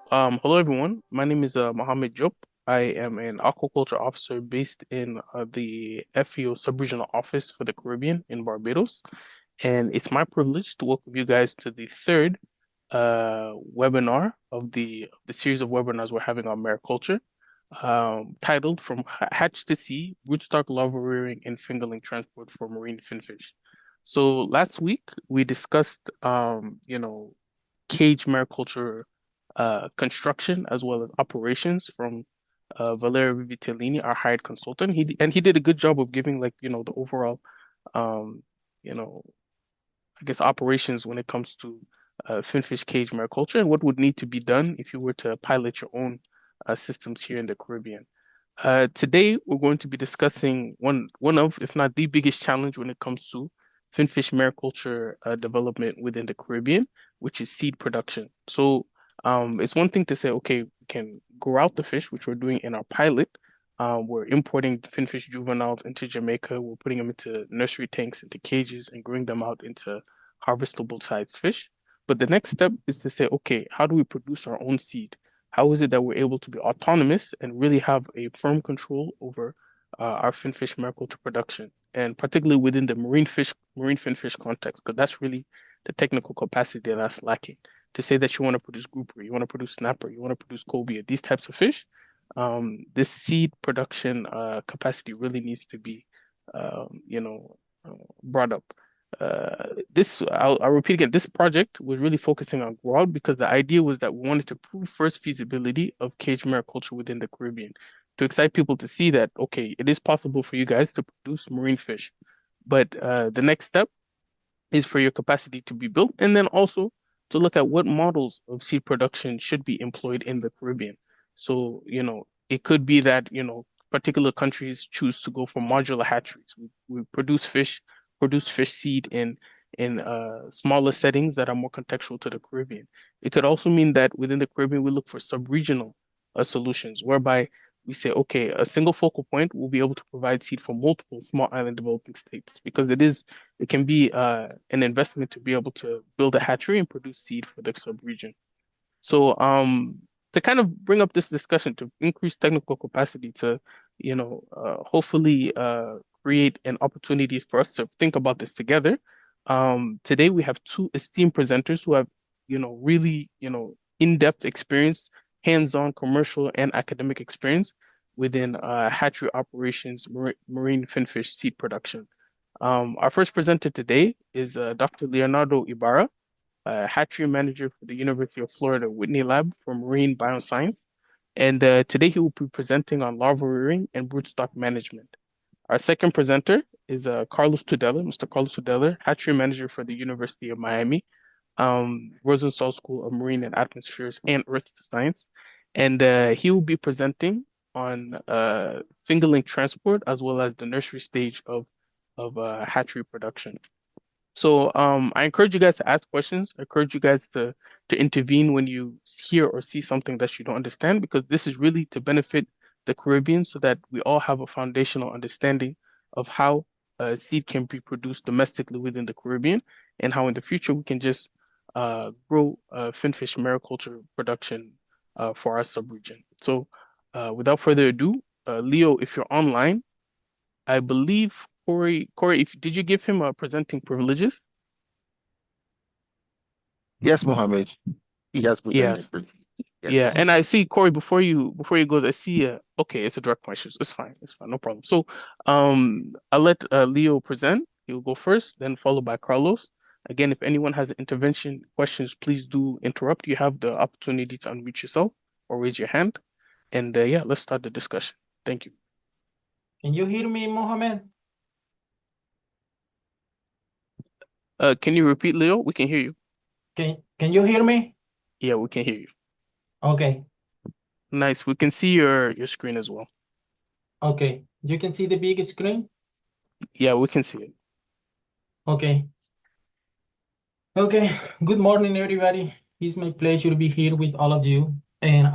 Hello everyone. My name is Mohammed Job. I am an aquaculture officer based in the FEO sub-regional office for the Caribbean in Barbados, and it's my privilege to welcome you guys to the third webinar of the series of webinars we're having on mariculture, titled "From Hatch to Sea: Broodstock Larval Rearing and Fingerling Transport for Marine Finfish." So last week we discussed, cage mariculture construction as well as operations from Valerio Vitellini, our hired consultant. He did a good job of giving the overall um, you know, I guess operations when it comes to finfish cage mariculture and what would need to be done if you were to pilot your own systems here in the Caribbean. Today, we're going to be discussing one of, if not the biggest challenge when it comes to finfish mariculture development within the Caribbean, which is seed production. So, it's one thing to say, okay, we can grow out the fish, which we're doing in our pilot. We're importing finfish juveniles into Jamaica. We're putting them into nursery tanks, into cages, and growing them out into harvestable sized fish. But the next step is to say, okay, how do we produce our own seed? How is it that we're able to be autonomous and really have a firm control over our finfish mariculture production, and particularly within the marine finfish context, because that's really the technical capacity that's lacking. To say that you want to produce grouper, you want to produce snapper, you want to produce cobia, these types of fish, this seed production capacity really needs to be, brought up. I'll repeat again, this project was really focusing on grow out because the idea was that we wanted to prove first feasibility of cage mariculture within the Caribbean to excite people to see that, okay, it is possible for you guys to produce marine fish. But the next step is for your capacity to be built, and then also to look at what models of seed production should be employed in the Caribbean. So, it could be that, particular countries choose to go for modular hatcheries. We produce fish seed in smaller settings that are more contextual to the Caribbean. It could also mean that within the Caribbean, we look for sub-regional solutions, whereby we say, okay, a single focal point will be able to provide seed for multiple small island developing states because it can be an investment to be able to build a hatchery and produce seed for the sub-region. So, to kind of bring up this discussion to increase technical capacity to, hopefully create an opportunity for us to think about this together. Today we have two esteemed presenters who have, really, in-depth experience, hands-on commercial and academic experience within hatchery operations, marine finfish seed production. Our first presenter today is Dr. Leonardo Ibarra, hatchery manager for the University of Florida Whitney Lab for Marine Bioscience. And today he will be presenting on larval rearing and broodstock management. Our second presenter is Carlos Tudela, Mr. Carlos Tudela, hatchery manager for the University of Miami, Rosenthal School of Marine and Atmospheres and Earth Science. And he will be presenting on fingerling transport as well as the nursery stage of hatchery production. So I encourage you guys to ask questions. I encourage you guys to intervene when you hear or see something that you don't understand, because this is really to benefit the Caribbean so that we all have a foundational understanding of how seed can be produced domestically within the Caribbean and how in the future we can just grow finfish mariculture production for our subregion. So without further ado, Leo, if you're online, I believe Corey, if did you give him presenting privileges? Yes, Mohammed. He has Yeah, presented. yeah. Yes. And I see Corey before you go, I see okay, it's a direct question. It's fine, no problem. So I'll let Leo present. He'll go first, then followed by Carlos. Again, if anyone has intervention questions, please do interrupt. You have the opportunity to unmute yourself or raise your hand. And yeah, let's start the discussion. Thank you. Can you hear me, Mohammed? Can you repeat, Leo? We can hear you. Can you hear me? Yeah, we can hear you. Okay. Nice. We can see your screen as well. Okay. You can see the big screen? Yeah, we can see it. Okay. Okay. Good morning, everybody. It's my pleasure to be here with all of you. And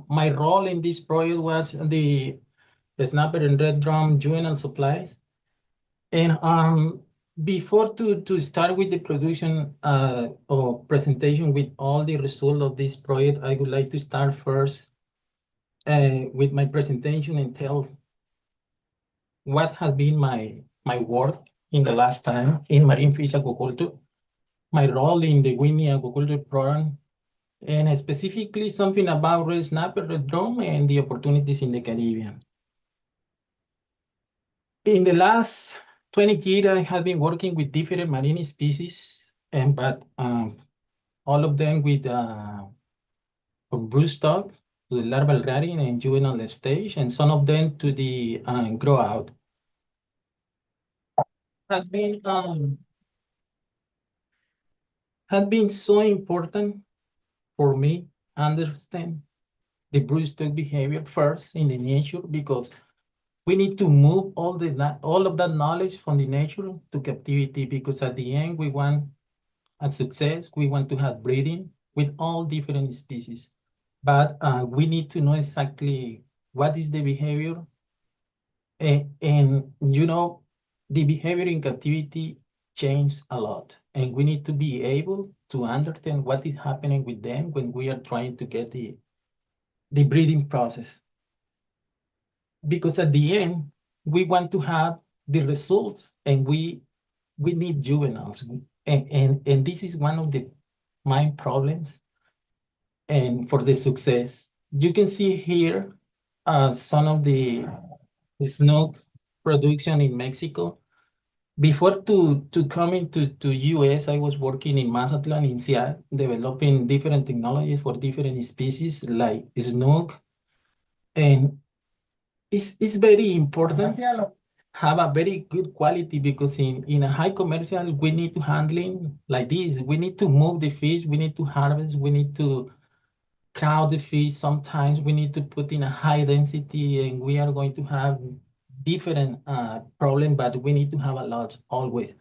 my role in this project was the snapper and red drum juvenile supplies. And before to start with the production or presentation with all the result of this project, I would like to start first with my presentation and tell what has been my work in the last time in marine fish aquaculture, my role in the Winnie aquaculture program, and specifically something about red snapper, red drum, and the opportunities in the Caribbean. In the last 20 years, I have been working with different marine species, and but all of them with from broodstock to the larval rearing and juvenile stage, and some of them to the grow out. Has been has been so important for me understand the broodstock behavior first in the nature, because we need to move all of that knowledge from the nature to captivity, because at the end we want a success. We want to have breeding with all different species, but we need to know exactly what is the behavior, and you know, the behavior in captivity changes a lot, and we need to be able to understand what is happening with them when we are trying to get the breeding process. Because at the end, we want to have the results, and we need juveniles. And this is one of the main problems and for the success. You can see here some of the snook production in Mexico. Before to coming to US, I was working in Mazatlan in Seattle, developing different technologies for different species like snook. And it's very important have a very good quality, because in a high commercial, we need to handling like this. We need to move the fish, we need to harvest, we need to crowd the fish. Sometimes we need to put in a high density, and we are going to have different problem, but we need to have a lot always,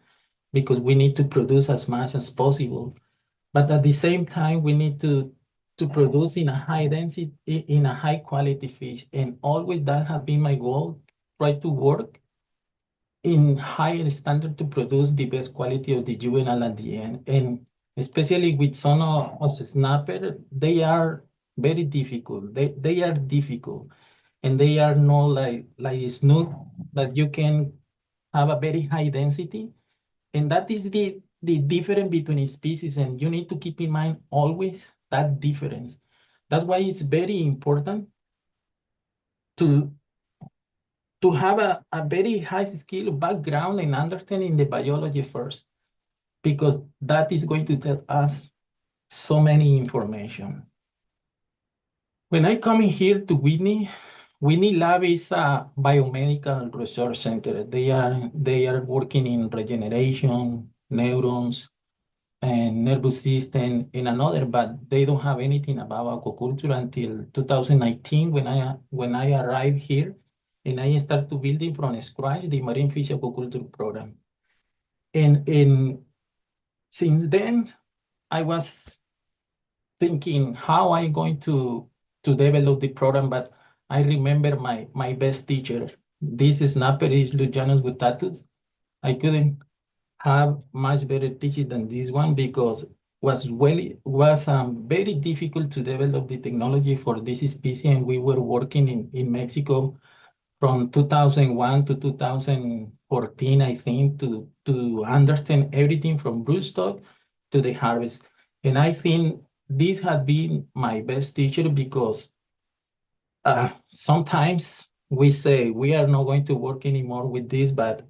because we need to produce as much as possible. But at the same time, we need to produce in a high density, in a high quality fish. And always that has been my goal, try to work in higher standard to produce the best quality of the juvenile at the end. And especially with some of the snapper, they are very difficult. They are difficult, and they are not like snook that you can have a very high density. And that is the difference between species, and you need to keep in mind always that difference. That's why it's very important to have a very high skill background and understanding the biology first, because that is going to tell us so many information. When I come in here to Whitney Lab is a biomedical research center. They are working in regeneration, neurons, and nervous system and another, but they don't have anything about aquaculture until 2019 when I arrived here, and I started to building from scratch the marine fish aquaculture program. And since then, I was thinking how I going to develop the program, but I remember my best teacher. This snapper is Lucianus Gutatus. I couldn't have much better teaching than this one, because was very difficult to develop the technology for this species, and we were working in Mexico from 2001 to 2014, I think, to understand everything from broodstock to the harvest. And I think this has been my best teacher, because sometimes we say we are not going to work anymore with this, but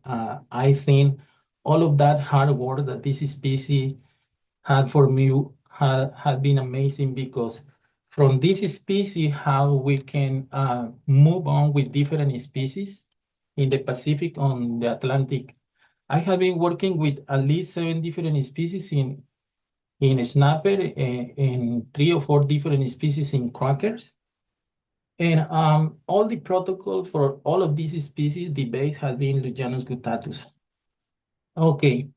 I think all of that hard work that this species had for me had been amazing, because from this species, how we can move on with different species in the Pacific, on the Atlantic. I have been working with at least 7 different species in snapper, and 3 or 4 different species in crackers. And all the protocol for all of these species, the base has been Lucianus guttatus. Okay,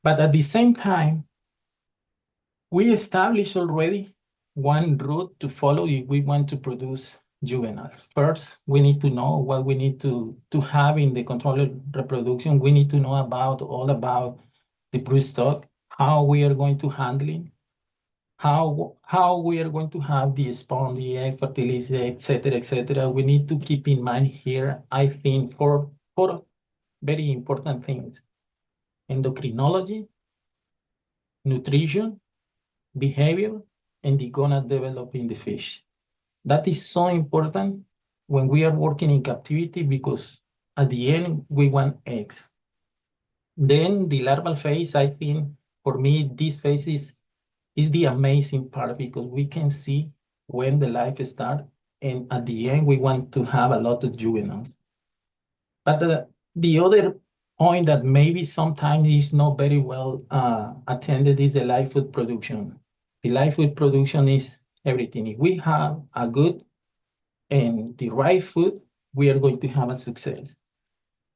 but at the same time, we established already one route to follow if we want to produce juvenile. First, we need to know what we need to have in the controlled reproduction. We need to know all about the broodstock, how we are going to handle it, how we are going to have the spawn, the egg fertility, etc., etc. We need to keep in mind here, I think, four very important things: endocrinology, nutrition, behavior, and the gonad develop in the fish. That is so important when we are working in captivity, because at the end we want eggs. Then the larval phase, I think for me, this phase is the amazing part, because we can see when the life starts, and at the end we want to have a lot of juveniles. But the other point that maybe sometimes is not very well attended is the live food production. The live food production is everything. If we have a good and the right food, we are going to have a success.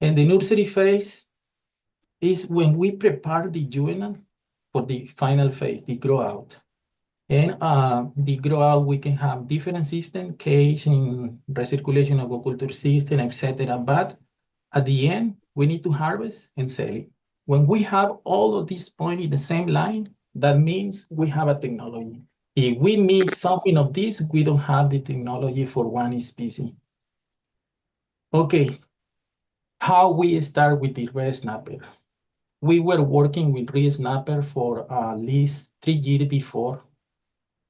And the nursery phase is when we prepare the juvenile for the final phase, the grow out. And the grow out, we can have different systems, cage and recirculation aquaculture system, etc. But at the end, we need to harvest and sell it. When we have all of these points in the same line, that means we have a technology. If we miss something of this, we don't have the technology for one species. Okay, how we start with the red snapper? We were working with red snapper for at least 3 years before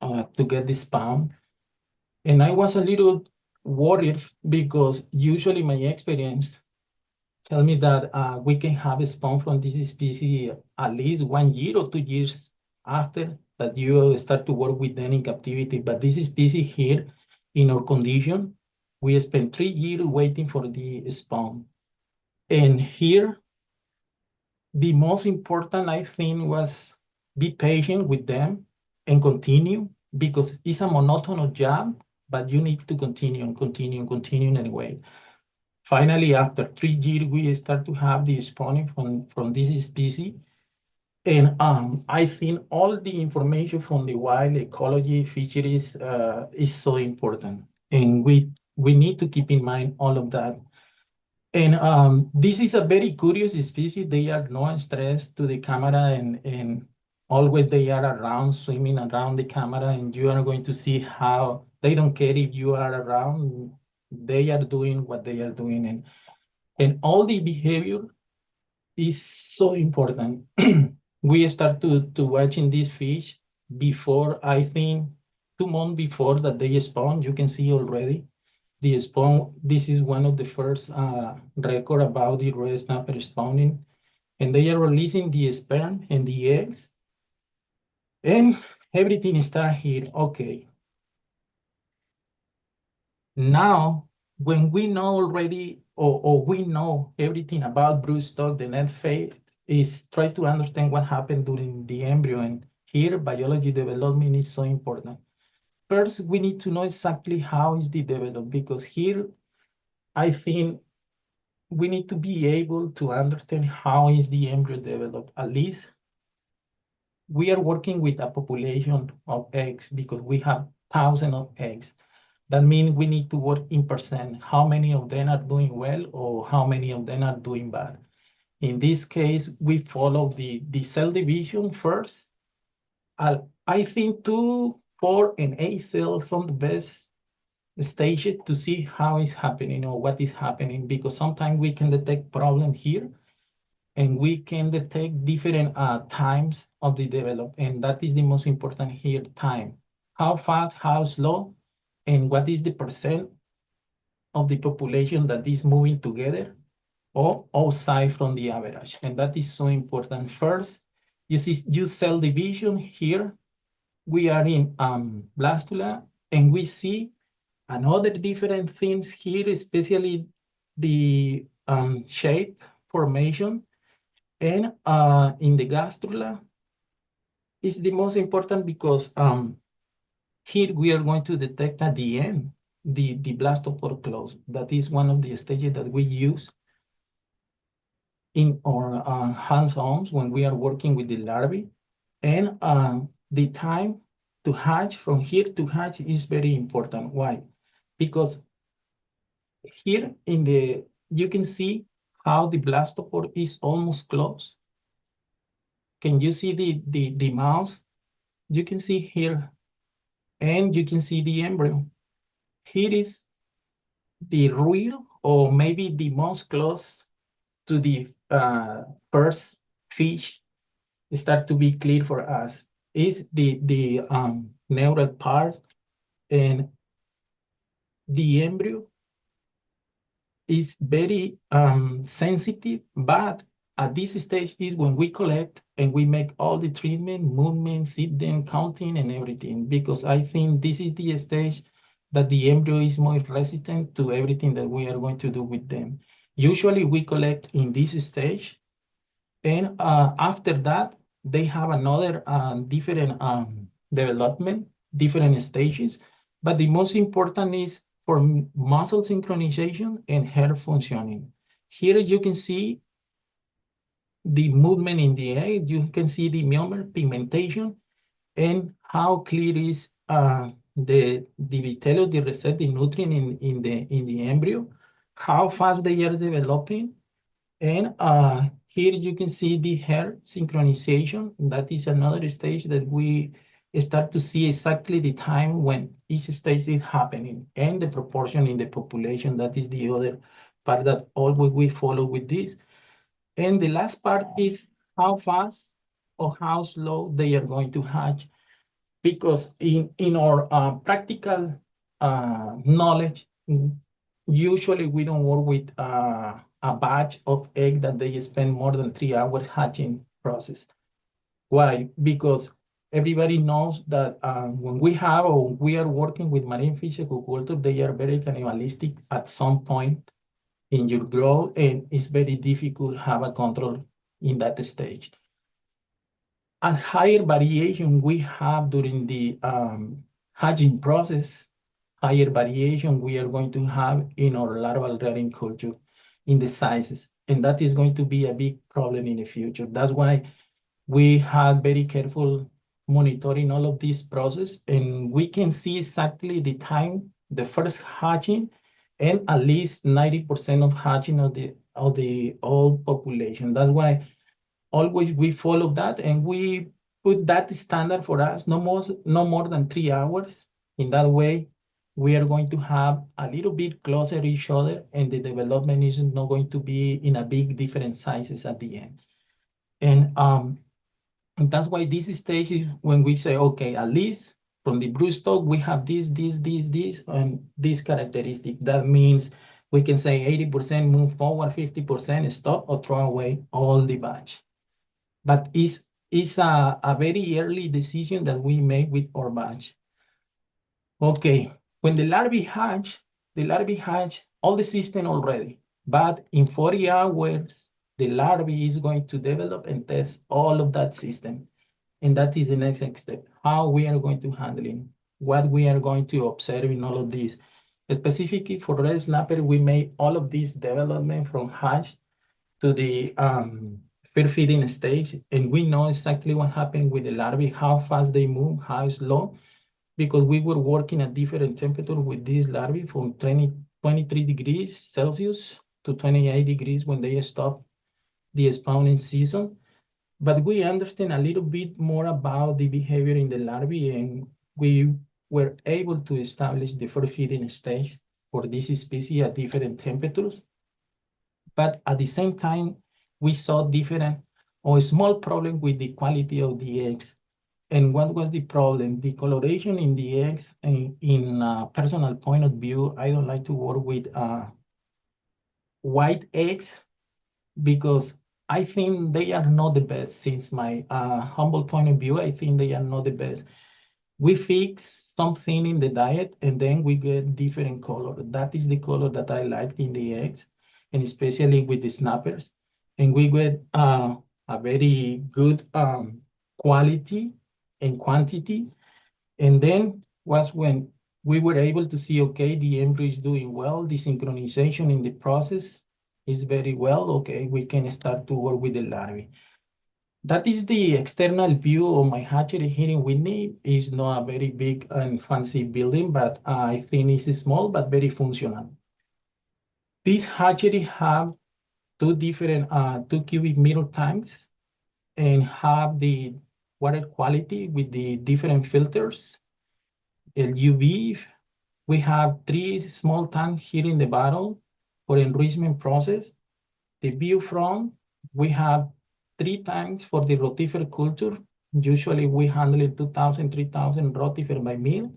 to get this spawn. And I was a little worried, because usually my experience tell me that we can have a spawn from this species at least 1 year or 2 years after that you start to work with them in captivity. But this species here, in our condition, we spent 3 years waiting for the spawn. And here, the most important, I think, was be patient with them and continue, because it's a monotonous job, but you need to continue and continue and continue anyway. Finally, after 3 years, we start to have the spawning from this species. And I think all the information from the wild ecology fisheries is so important. And we need to keep in mind all of that. And this is a very curious species. They are not stressed to the camera, and always they are around, swimming around the camera, and you are going to see how they don't care if you are around. They are doing what they are doing, and all the behavior is so important. We start to watching these fish before, I think, 2 months before that they spawn. You can see already the spawn. This is one of the first record about the red snapper spawning, and they are releasing the sperm and the eggs, and everything start here. Okay. Now, when we know already, or we know everything about broodstock, the next phase is try to understand what happened during the embryo. And here, biology development is so important. First, we need to know exactly how is the development, because here, I think we need to be able to understand how is the embryo developed. At least we are working with a population of eggs, because we have thousands of eggs. That means we need to work in percent. How many of them are doing well, or how many of them are doing bad? In this case, we follow the cell division first. I think 2, 4, and 8 cells on the best stages to see how it's happening or what is happening, because sometimes we can detect problem here, and we can detect different times of the development. And that is the most important here, time. How fast, how slow, and what is the percent of the population that is moving together or outside from the average. And that is so important. First, you see, use cell division here. We are in blastula, and we see another different things here, especially the shape formation. And in the gastrula is the most important, because here we are going to detect at the end the blastopore close. That is one of the stages that we use in our hands-on when we are working with the larvae. And the time to hatch, from here to hatch, is very important. Why? because here in the, you can see how the blastopore is almost closed. Can you see the mouse? You can see here, and you can see the embryo. Here is the real, or maybe the most close to the first fish start to be clear for us is the neural part, and the embryo is very sensitive, but at this stage is when we collect and we make all the treatment, movement, sit them, counting, and everything, because I think this is the stage that the embryo is more resistant to everything that we are going to do with them. Usually we collect in this stage, and after that, they have another different development, different stages. But the most important is for muscle synchronization and hair functioning. Here you can see the movement in the egg. You can see the myomer pigmentation and how clear is the vitello, the receptive nutrient in the embryo, how fast they are developing. And here you can see the hair synchronization. That is another stage that we start to see exactly the time when each stage is happening and the proportion in the population. That is the other part that always we follow with this. And the last part is how fast or how slow they are going to hatch. Because in our practical knowledge, usually we don't work with a batch of egg that they spend more than 3 hours hatching process. Why? Because everybody knows that when we have or we are working with marine fish aquaculture, they are very cannibalistic at some point in your growth, and it's very difficult to have a control in that stage. A higher variation we have during the hatching process, higher variation we are going to have in our larval rearing culture in the sizes. And that is going to be a big problem in the future. That's why we have very careful monitoring all of this process, and we can see exactly the time, the first hatching, and at least 90% of hatching of the old population. That's why always we follow that, and we put that standard for us, no more than 3 hours. In that way, we are going to have a little bit closer each other, and the development is not going to be in a big different sizes at the end. And that's why this stage is when we say, okay, at least from the broodstock, we have this, and this characteristic. That means we can say 80% move forward, 50% stop, or throw away all the batch. But it's a very early decision that we make with our batch. Okay, when the larvae hatch all the system already, but in 40 hours, the larvae is going to develop and test all of that system. And that is the next step, how we are going to handle it, what we are going to observe in all of this. Specifically for red snapper, we made all of this development from hatch to the feed feeding stage, and we know exactly what happened with the larvae, how fast they move, how slow, because we were working at different temperature with these larvae from 23 degrees Celsius to 28 degrees when they stop the spawning season. But we understand a little bit more about the behavior in the larvae, and we were able to establish the feed feeding stage for this species at different temperatures. But at the same time, we saw different or small problem with the quality of the eggs. And what was the problem? The coloration in the eggs. In a personal point of view, I don't like to work with white eggs because I think they are not the best. Since my humble point of view, I think they are not the best. We fix something in the diet and then we get different color. That is the color that I liked in the eggs, and especially with the snappers. And we get a very good quality and quantity. And then was when we were able to see, okay, the embryo is doing well, the synchronization in the process is very well. Okay, we can start to work with the larvae. That is the external view of my hatchery here in Whitney. It's not a very big and fancy building, but I think it's small but very functional. This hatchery have two different 2 cubic meter tanks and have the water quality with the different filters. UV, we have 3 small tanks here in the bottom for enrichment process. The view front, we have 3 tanks for the rotifer culture. Usually we handle 2,000, 3,000 rotifer by meal.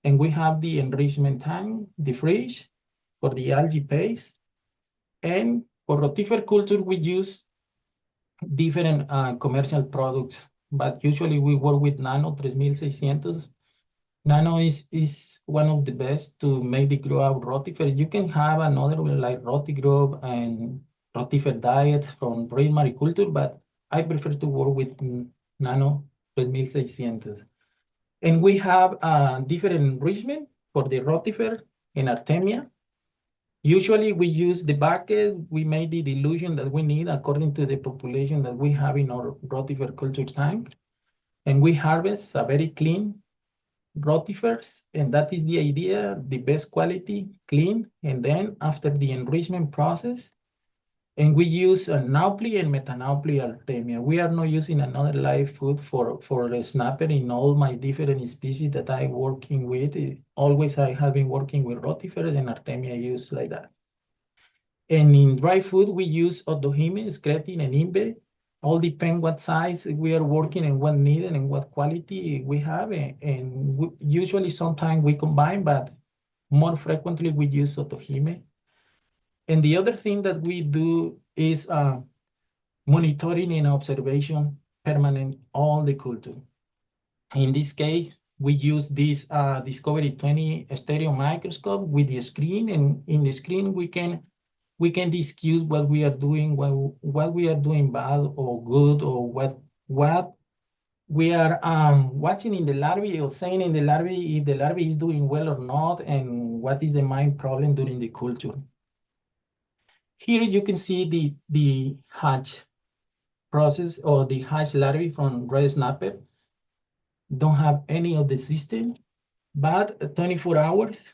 And we have the enrichment tank, the fridge for the algae paste. And for rotifer culture, we use different commercial products, but usually we work with Nano 3600. Nano is one of the best to make the grow out rotifer. You can have another one like Rotigrow and rotifer diet from Brain Mariculture, but I prefer to work with Nano 3600. And we have different enrichment for the rotifer and Artemia. Usually we use the bucket, we make the dilution that we need according to the population that we have in our rotifer culture tank. And we harvest a very clean rotifers, and that is the idea, the best quality, clean. And then after the enrichment process, and we use a naupli and metanaupli artemia. We are not using another live food for a snapper in all my different species that I'm working with. Always I have been working with rotifers and artemia used like that. And in dry food, we use otohime, scretin, and imbe. All depend what size we are working and what needed and what quality we have. And usually sometimes we combine, but more frequently we use otohime. And the other thing that we do is monitoring and observation permanent all the culture. In this case, we use this Discovery 20 stereo microscope with the screen, and in the screen we can discuss what we are doing, what we are doing bad or good, or what we are watching in the larvae or saying in the larvae if the larvae is doing well or not, and what is the main problem during the culture. Here you can see the hatch process or the hatch larvae from red snapper. Don't have any of the system, but 24 hours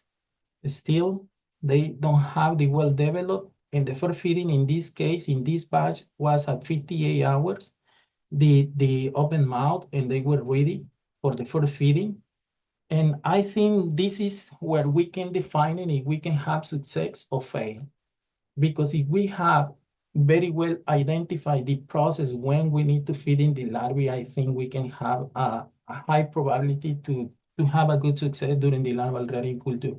still they don't have the well developed. And the first feeding in this case, in this batch, was at 58 hours, the open mouth, and they were ready for the first feeding. And I think this is where we can define it if we can have success or fail. Because if we have very well identified the process when we need to feed in the larvae, I think we can have a high probability to have a good success during the larval rearing culture.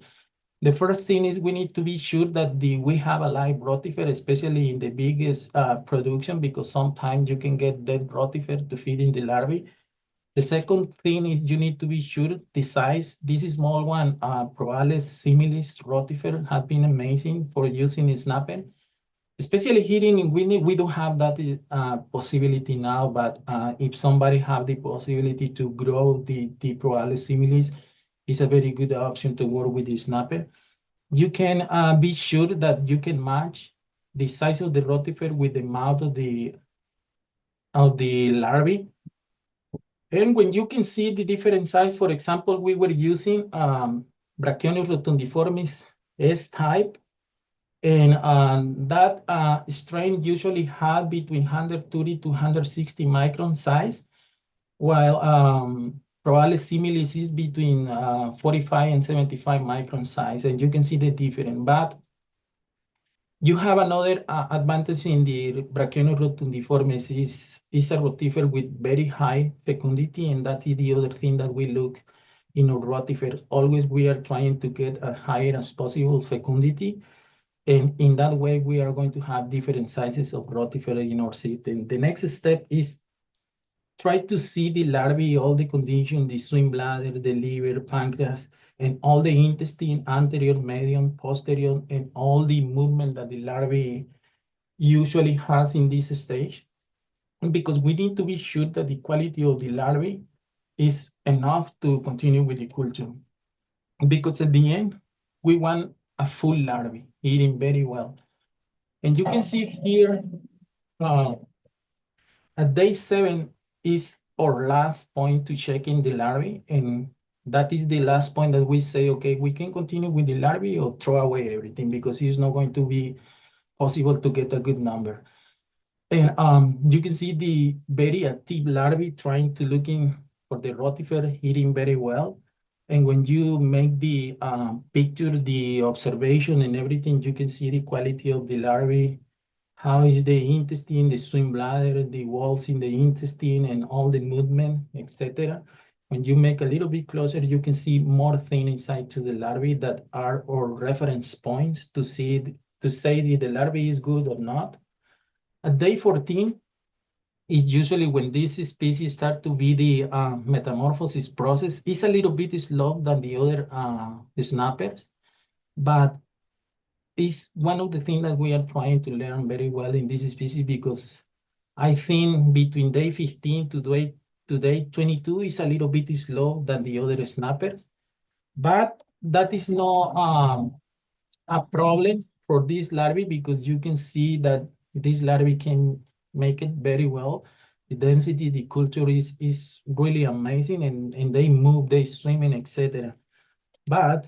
The first thing is we need to be sure that we have a live rotifer, especially in the biggest production, because sometimes you can get dead rotifer to feed in the larvae. The second thing is you need to be sure the size. This is small one, Proales similis rotifer, has been amazing for using in snapping. Especially here in Winnie, we don't have that possibility now, but if somebody have the possibility to grow the Proales similis, it's a very good option to work with the snapper. You can be sure that you can match the size of the rotifer with the mouth of the larvae. And when you can see the different size, for example, we were using Brachyonus rotundiformis S-type, and that strain usually had between 130 to 160 micron size, while Proales similis is between 45 and 75 micron size, and you can see the difference. But you have another advantage in the Brachyonus rotundiformis is a rotifer with very high fecundity, and that is the other thing that we look in our rotifers. Always we are trying to get as high as possible fecundity, and in that way we are going to have different sizes of rotifer in our system. The next step is try to see the larvae, all the condition, the swim bladder, the liver, pancreas, and all the intestine, anterior, median, posterior, and all the movement that the larvae usually has in this stage. Because we need to be sure that the quality of the larvae is enough to continue with the culture. Because at the end, we want a full larvae eating very well. And you can see here At day 7 is our last point to check in the larvae, and that is the last point that we say, okay, we can continue with the larvae or throw away everything because it's not going to be possible to get a good number. And you can see the very active larvae trying to looking for the rotifer eating very well. And when you make the picture, the observation and everything, you can see the quality of the larvae, how is the intestine, the swim bladder, the walls in the intestine, and all the movement, etc. When you make a little bit closer, you can see more things inside to the larvae that are our reference points to see to say if the larvae is good or not. At day 14 is usually when this species start to be the metamorphosis process. It's a little bit slow than the other snappers, but it's one of the things that we are trying to learn very well in this species because I think between day 15 to day 22 is a little bit slow than the other snappers, but that is not a problem for this larvae because you can see that this larvae can make it very well. The density, the culture is really amazing, and they move, they swim, and etc. But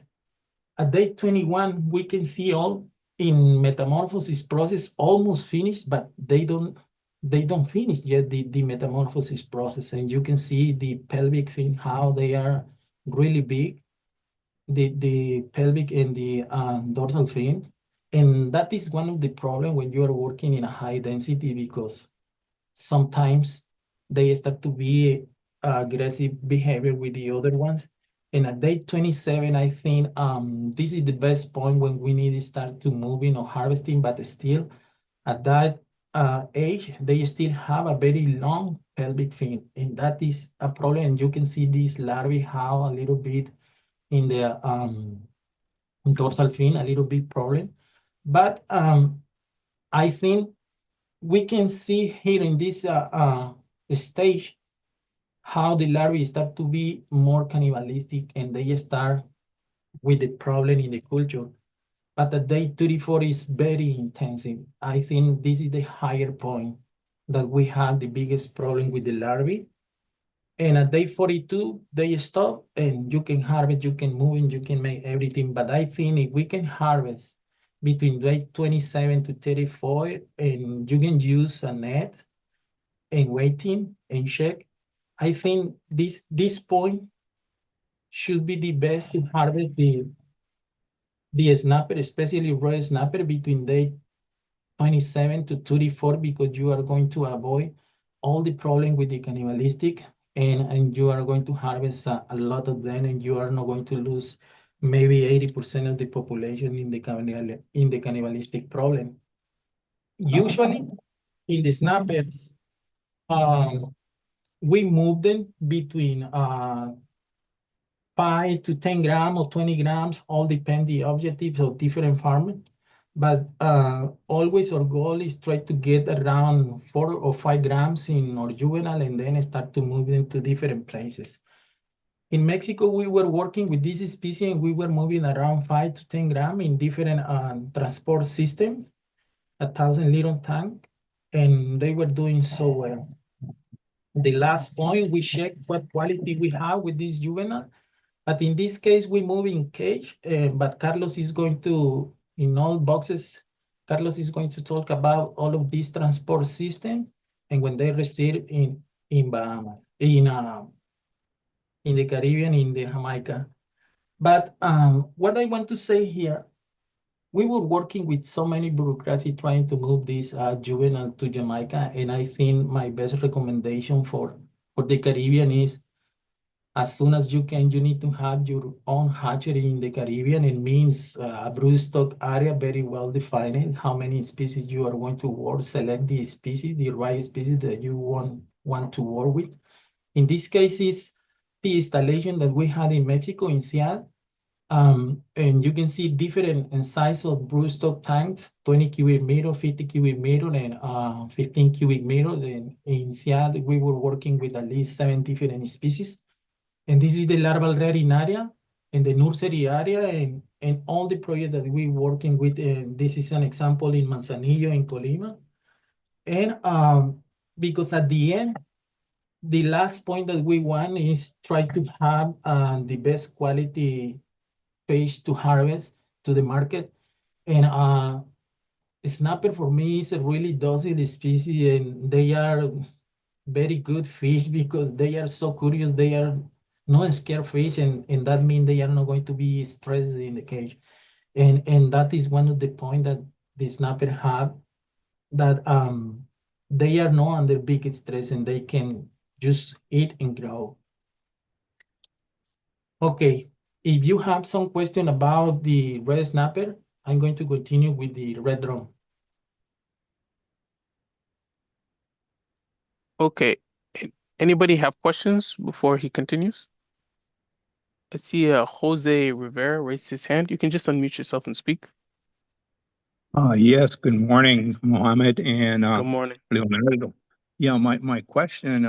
at day 21, we can see all in metamorphosis process almost finished, but they don't finish yet the metamorphosis process. And you can see the pelvic fin, how they are really big, the pelvic and the dorsal fin. And that is one of the problem when you are working in a high density because sometimes they start to be aggressive behavior with the other ones. And at day 27, I think this is the best point when we need to start to moving or harvesting, but still at that age, they still have a very long pelvic fin. And that is a problem. And you can see these larvae have a little bit in the dorsal fin, a little bit problem. But I think we can see here in this stage how the larvae start to be more cannibalistic and they start with the problem in the culture. But at day 34 is very intensive. I think this is the higher point that we have the biggest problem with the larvae. And at day 42, they stop and you can harvest, you can move, and you can make everything. But I think if we can harvest between day 27 to 34, and you can use a net and waiting and check, I think this point should be the best to harvest the snapper, especially raw snapper between day 27 to 34 because you are going to avoid all the problem with the cannibalistic and you are going to harvest a lot of them and you are not going to lose maybe 80% of the population in the cannibalistic problem. Usually in the snappers, um, we move them between 5 to 10 grams or 20 grams, all depend the objectives of different farmers. But always our goal is try to get around 4 or 5 grams in our juvenile and then start to move them to different places. In Mexico, we were working with this species and we were moving around 5 to 10 grams in different transport system, 1,000 liter tank, and they were doing so well. The last point, we checked what quality we have with this juvenile. But in this case, we move in cage, but Carlos is going to, in all boxes, Carlos is going to talk about all of this transport system and when they receive in Bahamas, in the Caribbean, in the Jamaica. But what I want to say here, we were working with so many bureaucracy trying to move this juvenile to Jamaica, and I think my best recommendation for the Caribbean is as soon as you can, you need to have your own hatchery in the Caribbean. It means a broodstock area very well defined, how many species you are going to work, select the species, the right species that you want to work with. In this case, is the installation that we had in Mexico in Seattle. And you can see different size of broodstock tanks, 20 cubic meter, 50 cubic meter, and 15 cubic meter. And in Seattle, we were working with at least 7 different species. And this is the larval rearing area and the nursery area and all the projects that we're working with. And this is an example in Manzanillo in Colima. And because at the end, the last point that we want is try to have the best quality fish to harvest to the market. And snapper for me is a really docile species, and they are very good fish because they are so curious. They are not scared fish, and that means they are not going to be stressed in the cage. And that is one of the point that the snapper have, that they are not under big stress and they can just eat and grow. Okay, if you have some question about the red snapper, I'm going to continue with the red drum. Okay. Anybody have questions before he continues? I see Jose Rivera raised his hand. You can just unmute yourself and speak. Yes, good morning, Mohammed and Good morning. Leonardo. Yeah, my question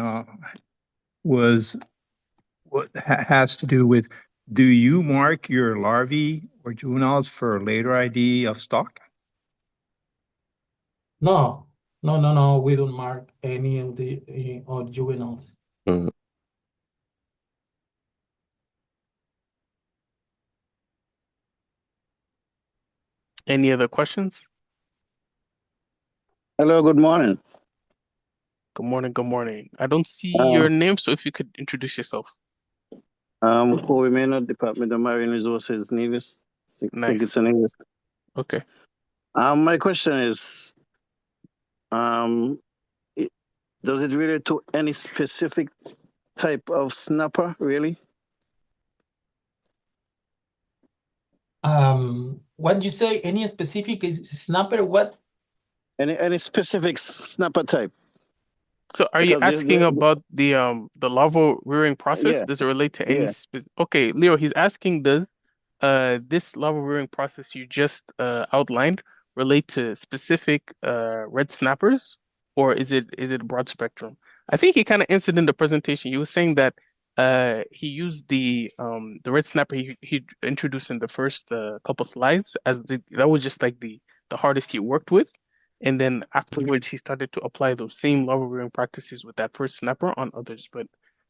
was what has to do with, do you mark your larvae or juveniles for later ID of stock? No, no, no, no, we don't mark any of the juveniles. Mhm. Any other questions? Hello, good morning. Good morning. Good morning. I don't see your Um, name, so if you could introduce yourself. Corey Maynard, Department of Marine Resources, Nevis. Think it's Nice. in English. Okay. My question is, um, it, does it relate to any specific type of snapper, really? What you say? Any specific is snapper? What? Any specific snapper type? So are you Because asking about the larval rearing process? yeah, Does it relate to any yeah. Okay, Leo, he's asking, does this larval rearing process you just outlined relate to specific red snappers, or is it broad spectrum? I think he kind of answered in the presentation. He was saying that he used the red snapper he introduced in the first couple slides as that was just like the hardest he worked with. And then afterwards, he started to apply those same larval rearing practices with that first snapper on others. But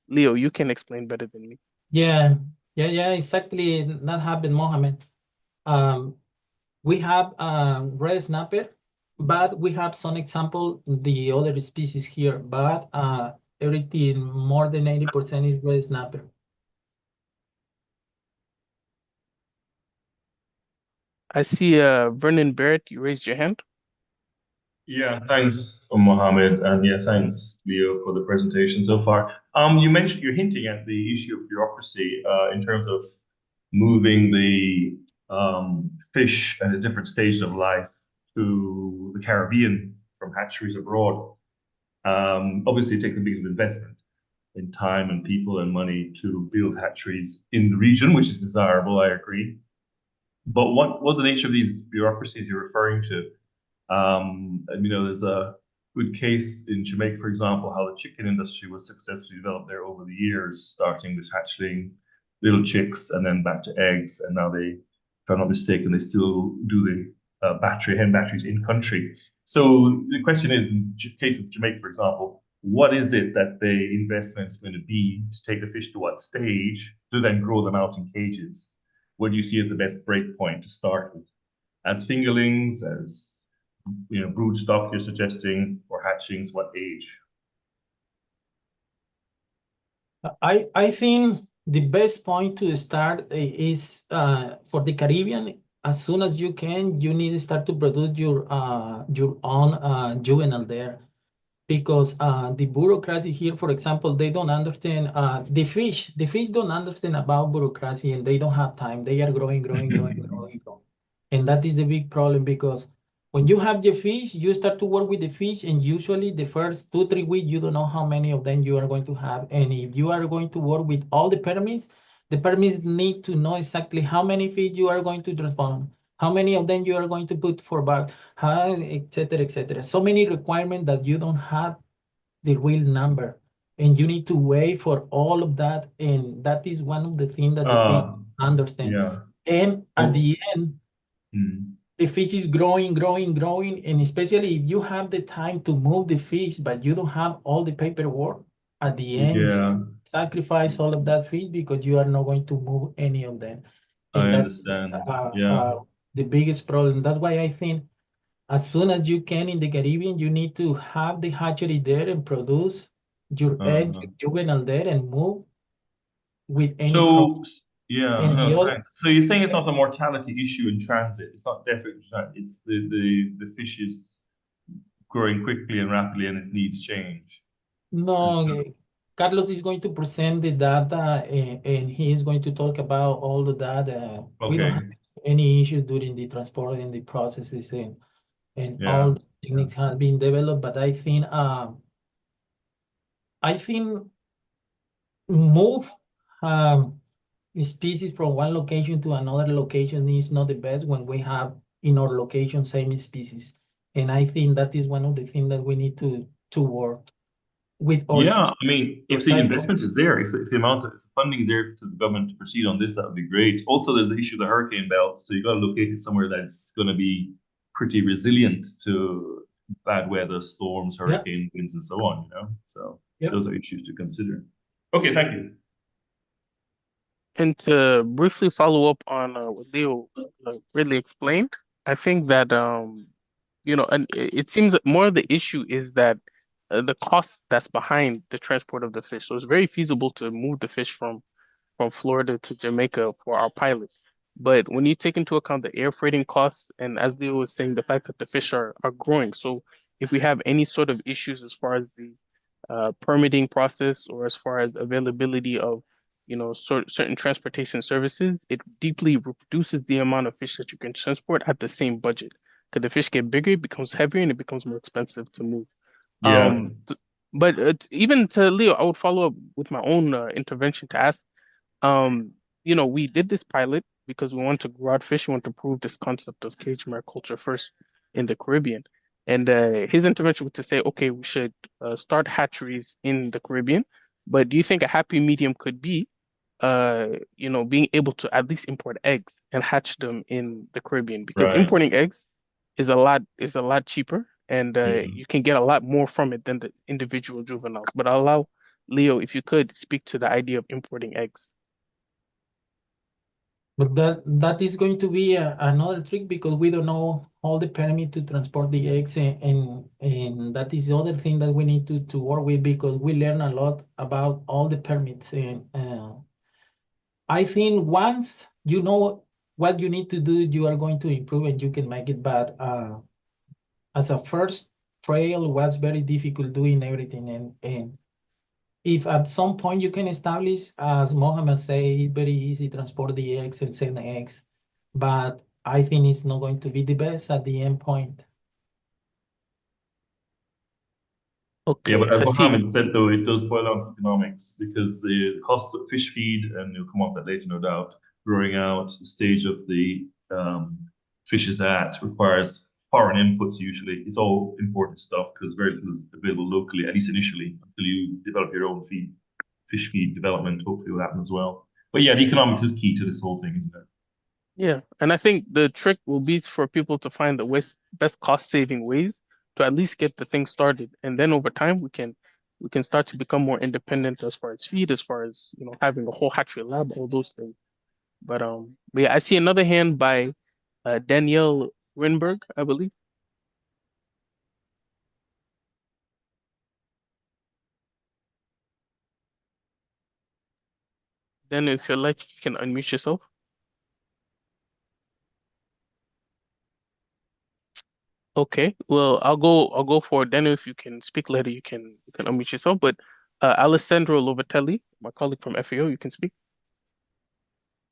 Leo, you can explain better than me. Yeah, yeah, exactly. That happened, Mohammed. Um, we have red snapper, but we have some example the other species here, but everything more than 80% is red snapper. I see Vernon Barrett, you raised your hand. Yeah, thanks, Mohammed, and yeah, thanks, Leo, for the presentation so far. You mentioned you're hinting at the issue of bureaucracy in terms of moving the fish at a different stage of life to the Caribbean from hatcheries abroad. Obviously, it takes a big investment in time and people and money to build hatcheries in the region, which is desirable, I agree. But what the nature of these bureaucracies you're referring to? And there's a good case in Jamaica, for example, how the chicken industry was successfully developed there over the years, starting with hatchling little chicks and then back to eggs. And now they, if I'm not mistaken, they still do the hen batteries in country. So the question is, in the case of Jamaica, for example, what is it that the investment is going to be to take the fish to what stage to then grow them out in cages? What do you see as the best break point to start with? As fingerlings, as broodstock you're suggesting, or hatchings, what age? I think the best point to start is for the Caribbean. As soon as you can, you need to start to produce your own juvenile there, because the bureaucracy here, for example, they don't understand the fish. The fish don't understand about bureaucracy, and they don't have time. They are growing, growing, growing, growing, growing. And that is the big problem, because when you have your fish, you start to work with the fish, and usually the first 2-3 weeks, you don't know how many of them you are going to have. And if you are going to work with all the permits need to know exactly how many fish you are going to transform, how many of them you are going to put for back, how, etc., etc. So many requirements that you don't have the real number, and you need to wait for all of that. And that is one of the things that the fish understand. Yeah. And at Oh, the end, the fish is growing, and especially if you have the time to move the fish, but you don't have all the paperwork, at the end, you Yeah, sacrifice all of that fish because you are not going to move any of them. I And that's understand. Yeah. the biggest problem. That's why I think as soon as you can in the Caribbean, you need to have the hatchery there and produce your egg, Uh-huh. your juvenile there and move with any problem. So, yeah, And no, the other, thanks. So you're saying it's not a mortality issue in transit. It's not death rate, it's the fish is growing quickly and rapidly and its needs change. And no, so, Carlos is going to present the data and he is going to talk about all the data. We don't have okay, any issues during the transport and the processes and yeah. all the techniques have been developed. But I think move species from one location to another location is not the best when we have in our location same species. And I think that is one of the things that we need to work with Yeah, I mean, our if the cycle. investment is there, if the amount of if the funding is there to the government to proceed on this, that would be great. Also, there's the issue of the hurricane belt, so you got to locate it somewhere that's going to be pretty resilient to bad weather, storms, Yeah, hurricane winds, and so on. So yeah. those are issues to consider. Okay, thank you. And to briefly follow up on what Leo really explained, I think that and it seems that more of the issue is that the cost that's behind the transport of the fish. So it's very feasible to move the fish from Florida to Jamaica for our pilot. But when you take into account the air freighting costs, and as Leo was saying, the fact that the fish are growing. So if we have any sort of issues as far as the permitting process or as far as availability of, certain transportation services, it deeply reduces the amount of fish that you can transport at the same budget. Because the fish get bigger, it becomes heavier, and it becomes more expensive to move. Yeah, But even to Leo, I would follow up with my own intervention to ask we did this pilot because we want to grow out fish. We want to prove this concept of cage mariculture first in the Caribbean. And his intervention was to say, okay, we should start hatcheries in the Caribbean. But do you think a happy medium could be, being able to at least import eggs and hatch them in the Caribbean? Because right. importing eggs is a lot cheaper, and Mhm. you can get a lot more from it than the individual juveniles. But I'll allow Leo, if you could, speak to the idea of importing eggs. But that is going to be another trick because we don't know all the permit to transport the eggs and that is the other thing that we need to work with because we learn a lot about all the permits and I think once you know what you need to do, you are going to improve and you can make it. But as a first trail was very difficult doing everything and if at some point you can establish, as Mohammed say, it's very easy to transport the eggs and send the eggs, but I think it's not going to be the best at the end point. Yeah, Okay, but as I see. Mohammed said, though, it does boil down to economics because the costs of fish feed, and you'll come up with that later, no doubt, growing out, the stage of the fish is at requires foreign inputs usually. It's all imported stuff because very little is available locally, at least initially, until you develop your own fish feed development. Hopefully will happen as well. But yeah, the economics is key to this whole thing, isn't it? Yeah, and I think the trick will be for people to find the best cost saving ways to at least get the thing started, and then over time we can start to become more independent as far as feed, as far as having a whole hatchery lab, all those things. But yeah, I see another hand by Danielle Winberg, I believe. Then if you like, you can unmute yourself. Okay, well, I'll go for Daniel. If you can speak later, you can unmute yourself. But Alessandro Lovatelli, my colleague from FAO, you can speak.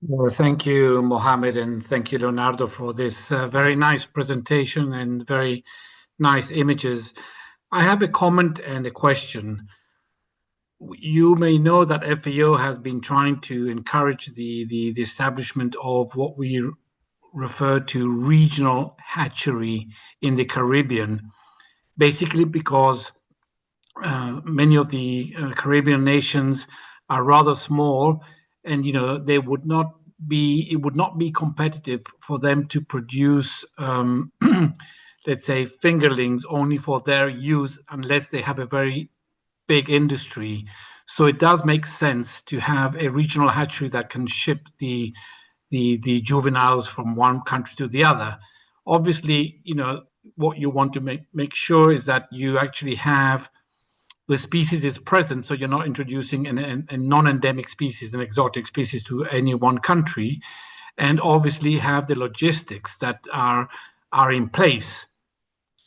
Well, thank you, Mohammed, and thank you, Leonardo, for this very nice presentation and very nice images. I have a comment and a question. You may know that FAO has been trying to encourage the establishment of what we refer to regional hatchery in the Caribbean, basically because many of the Caribbean nations are rather small, and they would not it would not be competitive for them to produce, let's say, fingerlings only for their use unless they have a very big industry. So it does make sense to have a regional hatchery that can ship the juveniles from one country to the other. Obviously, what you want to make sure is that you actually have the species is present, so you're not introducing a non-endemic species, an exotic species to any one country, and obviously have the logistics that are in place.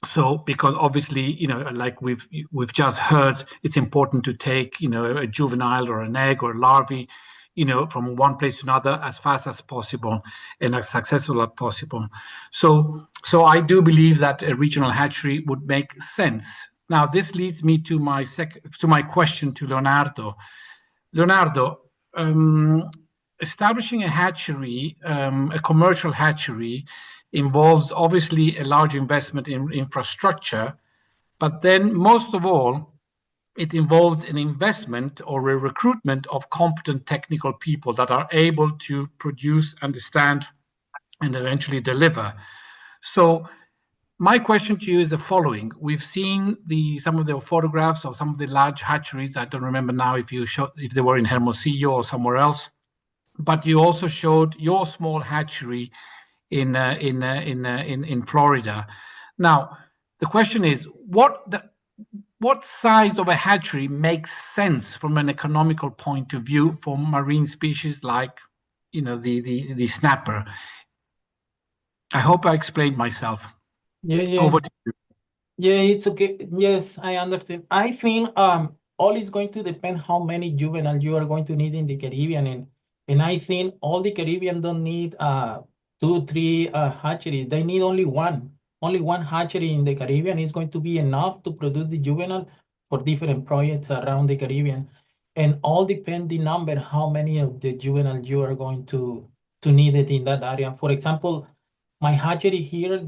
So, because obviously, like we've just heard, it's important to take, a juvenile or an egg or a larvae, from one place to another as fast as possible and as successful as possible. So I do believe that a regional hatchery would make sense. Now, this leads me to my question to Leonardo. Leonardo, establishing a hatchery, a commercial hatchery, involves obviously a large investment in infrastructure, but then most of all, it involves an investment or a recruitment of competent technical people that are able to produce, understand, and eventually deliver. So my question to you is the following. We've seen some of the photographs of some of the large hatcheries. I don't remember now if they were in Hermosillo or somewhere else, but you also showed your small hatchery in Florida. Now, the question is, what size of a hatchery makes sense from an economical point of view for marine species like, the snapper? I hope I explained myself. Yeah. Over to you. Yeah, it's okay. Yes, I understand. I think all is going to depend how many juveniles you are going to need in the Caribbean, and I think all the Caribbean don't need 2, 3 hatcheries. They need only one. Only one hatchery in the Caribbean is going to be enough to produce the juvenile for different projects around the Caribbean, and all depend the number how many of the juveniles you are going to need it in that area. For example, my hatchery here,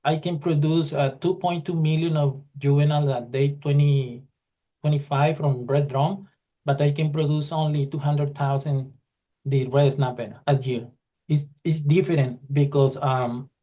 I can produce 2.2 million of juvenile at day 2025 from red drum, but I can produce only 200,000 the red snapper a year. It's different because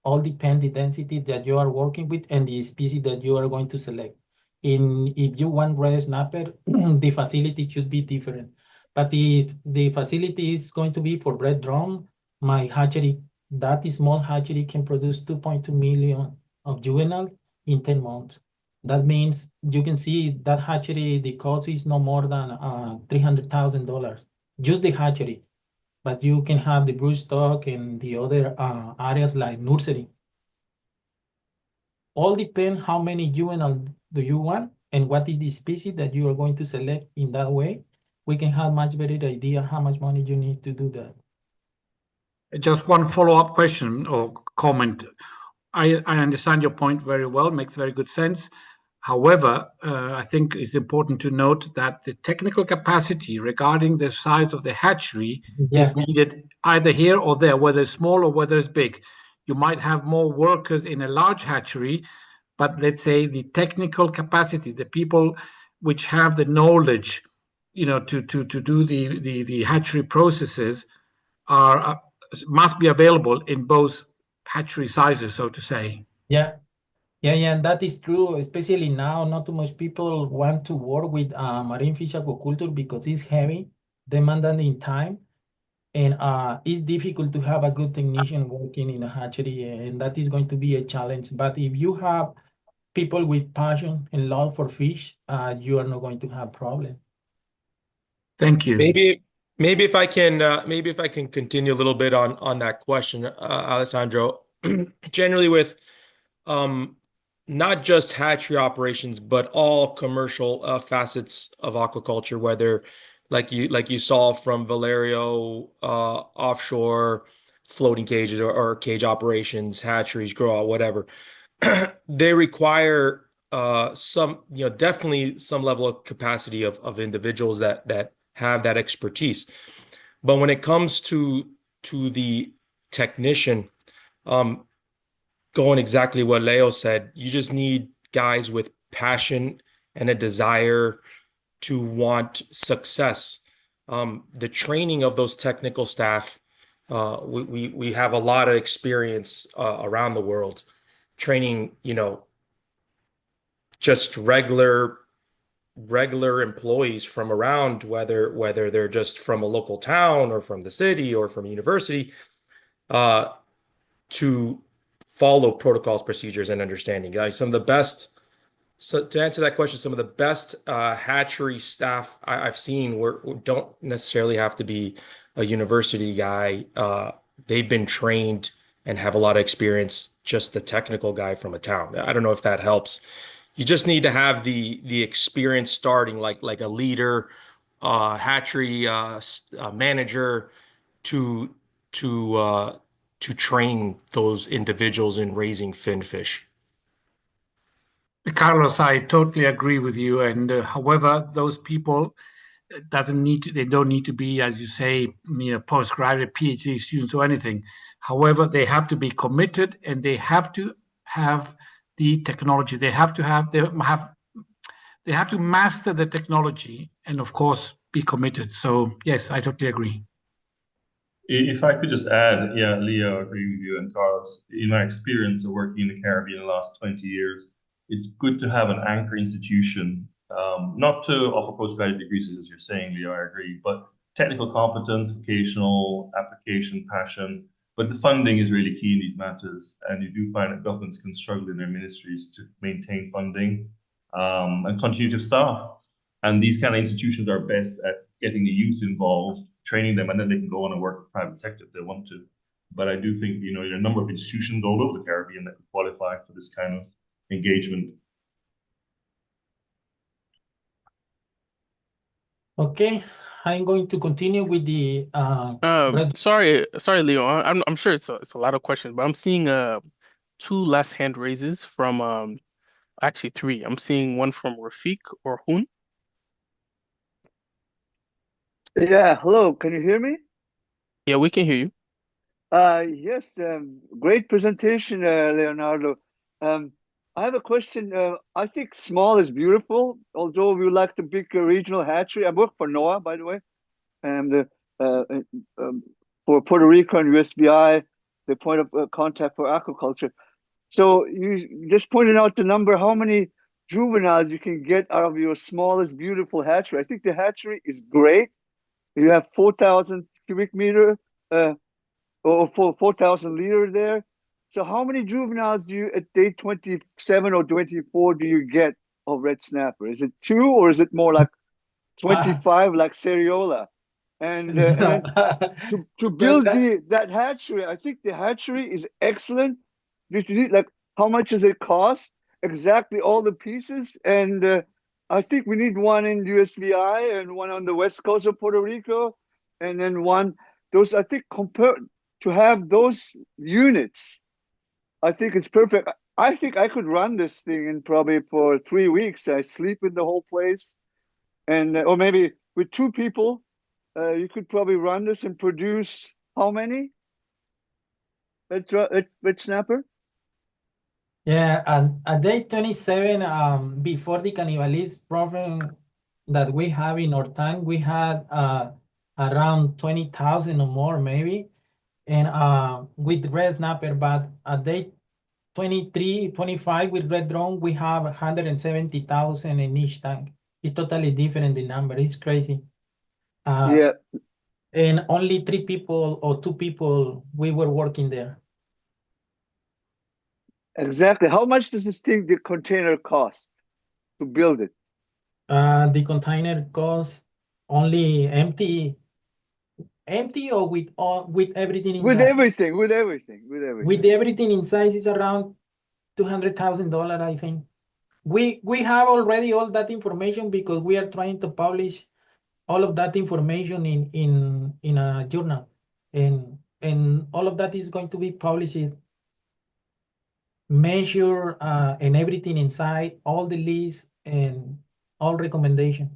all depend the density that you are working with and the species that you are going to select. If you want red snapper, the facility should be different. But if the facility is going to be for red drum, my hatchery, that small hatchery can produce 2.2 million of juvenile in 10 months. That means you can see that hatchery, the cost is no more than $300,000, just the hatchery. But you can have the broodstock and the other areas like nursery. All depend how many juvenile do you want and what is the species that you are going to select in that way. We can have much better idea how much money you need to do that. Just one follow-up question or comment. I understand your point very well, makes very good sense. However, I think it's important to note that the technical capacity regarding the size of the hatchery is needed either here or there, whether it's small or whether it's big. You might have more workers in a large hatchery, but let's say the technical capacity, the people which have the knowledge, to do the hatchery processes must be available in both hatchery sizes, so to say. Yeah, and that is true, especially now. Not too much people want to work with marine fish aquaculture because it's heavy, demanding in time, and it's difficult to have a good technician working in a hatchery, and that is going to be a challenge. But if you have people with passion and love for fish, you are not going to have problem. Thank you. Maybe if I can continue a little bit on that question, Alessandro. Generally with not just hatchery operations, but all commercial facets of aquaculture, whether like you saw from Valerio, offshore floating cages or cage operations, hatcheries, grow out, whatever. They require definitely some level of capacity of individuals that have that expertise. But when it comes to the technician, going exactly what Leo said, you just need guys with passion and a desire to want success. The training of those technical staff We have a lot of experience around the world training, just regular employees from around, whether they're just from a local town or from the city or from a university, uh, to follow protocols, procedures, and understanding. Guys, some of the best. So to answer that question, some of the best hatchery staff I've seen don't necessarily have to be a university guy. They've been trained and have a lot of experience, just the technical guy from a town. I don't know if that helps. You just need to have the experience starting, like a leader, hatchery manager to to uh, to train those individuals in raising finfish. Carlos, I totally agree with you. And however, those people they don't need to be, as you say, postgraduate PhD students or anything. However, they have to be committed and they have to have the technology. They have to master the technology and of course be committed. So yes, I totally agree. If I could just add, yeah, Leo, I agree with you, and Carlos. In my experience of working in the Caribbean in the last 20 years, it's good to have an anchor institution, not to offer postgraduate degrees, as you're saying, Leo, I agree, but technical competence, vocational application, passion. But the funding is really key in these matters, and you do find that governments can struggle in their ministries to maintain funding and continuity of staff. And these kind of institutions are best at getting the youth involved, training them, and then they can go on and work with the private sector if they want to. But I do think, there are a number of institutions all over the Caribbean that could qualify for this kind of engagement. Okay, I'm going to continue with the Sorry, Leo. I'm sure it's a lot of questions, but I'm seeing two last hand raises from actually three. I'm seeing one from Rafiq or Hun. Yeah, hello, can you hear me? Yeah, we can hear you. Yes, great presentation, Leonardo. I have a question. I think small is beautiful, although we would like to big regional hatchery. I work for NOAA, by the way, and uh, for Puerto Rico and USBI, the point of contact for aquaculture. So you just pointed out the number, how many juveniles you can get out of your smallest beautiful hatchery. I think the hatchery is great. You have 4,000 cubic meter or 4,000 liter there. So how many juveniles do you at day 27 or 24 do you get of red snapper? Is it 2 or is it more like 25 like Seriola? And then to build that hatchery, I think the hatchery is excellent. Like, how much does it cost? Exactly all the pieces. And I think we need one in USVI and one on the west coast of Puerto Rico, and then one. Those, I think, compared to have those units, I think it's perfect. I think I could run this thing in probably for 3 weeks. I sleep in the whole place, and or maybe with 2 people, you could probably run this and produce how many? Red snapper? Yeah, and at day 27, before the cannibalism problem that we have in our tank, we had around 20,000 or more maybe, and with red snapper, but at day 23, 25 with red drone, we have 170,000 in each tank. It's totally different, the number. It's crazy. Yeah, And only 3 people or 2 people, we were working there. exactly. How much does this thing, the container, cost to build it? The container costs only empty or with everything inside? With everything. With everything inside is around $200,000, I think. We have already all that information because we are trying to publish all of that information in a journal, and all of that is going to be published, measure and everything inside, all the lists and all recommendation.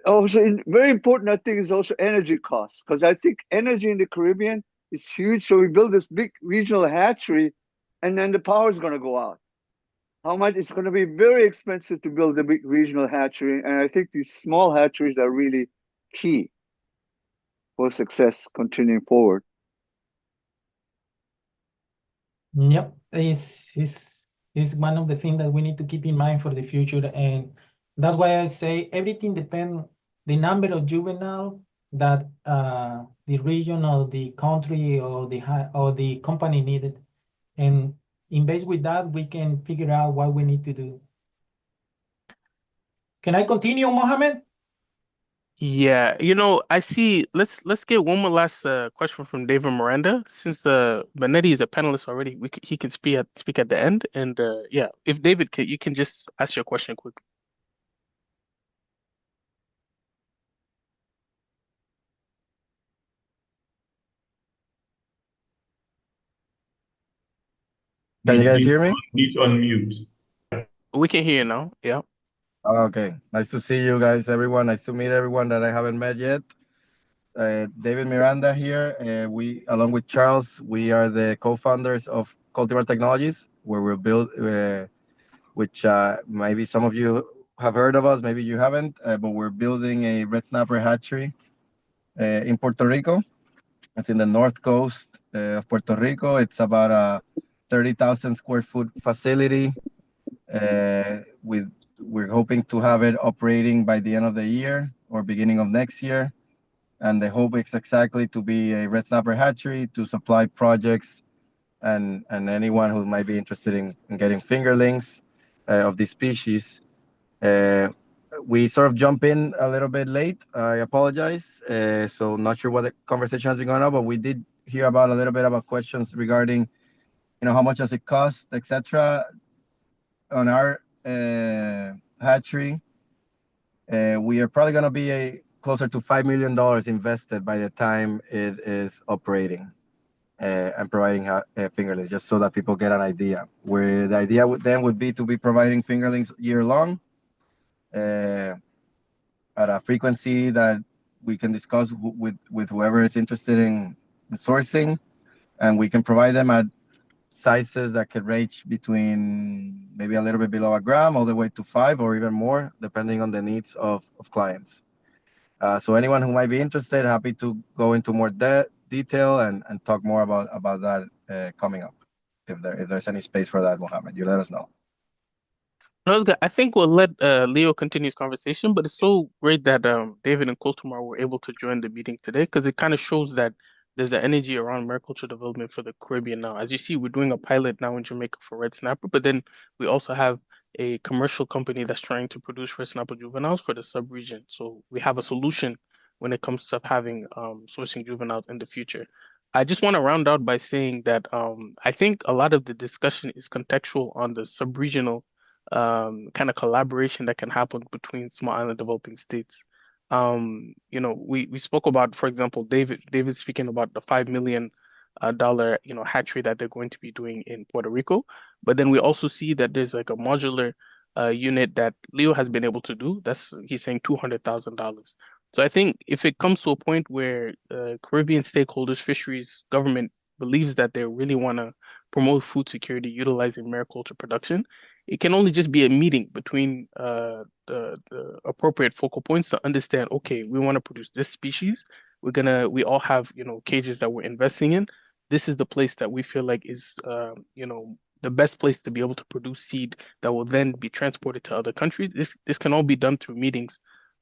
Also, very important, I think, is also energy costs, because I think energy in the Caribbean is huge. So we build this big regional hatchery, and then the power is going to go out. How much? It's going to be very expensive to build a big regional hatchery, and I think these small hatcheries are really key for success continuing forward. Yep, is one of the things that we need to keep in mind for the future, and that's why I say everything depends the number of juvenile that the region or the country or the company needed, and in base with that we can figure out what we need to do. Can I continue, Mohammed? Yeah, I see. Let's get one more last question from David Miranda. Since Benetti is a panelist already, he can speak at the end. And yeah, if David can, you can just ask your question quickly. Can you guys hear me? Need to unmute. We can hear you now. Yeah. Okay, nice to see you guys, everyone. Nice to meet everyone that I haven't met yet. David Miranda here. We, along with Charles, we are the co-founders of Cultivar Technologies, where we build, which maybe some of you have heard of us, maybe you haven't, but we're building a red snapper hatchery in Puerto Rico. It's in the north coast of Puerto Rico. It's about a 30,000 square foot facility. We're hoping to have it operating by the end of the year or beginning of next year. And the hope is exactly to be a red snapper hatchery to supply projects and anyone who might be interested in getting fingerlings of this species. We sort of jump in a little bit late. I apologize. So not sure what the conversation has been going on, but we did hear about a little bit about questions regarding, how much does it cost, etc. On our hatchery, we are probably going to be closer to $5 million invested by the time it is operating and providing fingerlings, just so that people get an idea. Where the idea would be to be providing fingerlings year long at a frequency that we can discuss with whoever is interested in sourcing, and we can provide them at sizes that could range between maybe a little bit below a gram all the way to 5 or even more, depending on the needs of clients. So anyone who might be interested, happy to go into more detail and talk more about that coming up. If there's any space for that, Mohammed, you let us know. No, it's good. I think we'll let Leo continue his conversation, but it's so great that David and Kultumar were able to join the meeting today because it kind of shows that there's an energy around mariculture development for the Caribbean now. As you see, we're doing a pilot now in Jamaica for red snapper, but then we also have a commercial company that's trying to produce red snapper juveniles for the sub-region. So we have a solution when it comes to having sourcing juveniles in the future. I just want to round out by saying that I think a lot of the discussion is contextual on the sub-regional kind of collaboration that can happen between small island developing states. We spoke about, for example, David speaking about the $5 million dollar hatchery that they're going to be doing in Puerto Rico, but then we also see that there's like a modular unit that Leo has been able to do. He's saying $200,000. So I think if it comes to a point where Caribbean stakeholders, fisheries, government believes that they really want to promote food security utilizing mariculture production, it can only just be a meeting between the appropriate focal points to understand, okay, we want to produce this species. We all have, cages that we're investing in. This is the place that we feel like is, the best place to be able to produce seed that will then be transported to other countries. This can all be done through meetings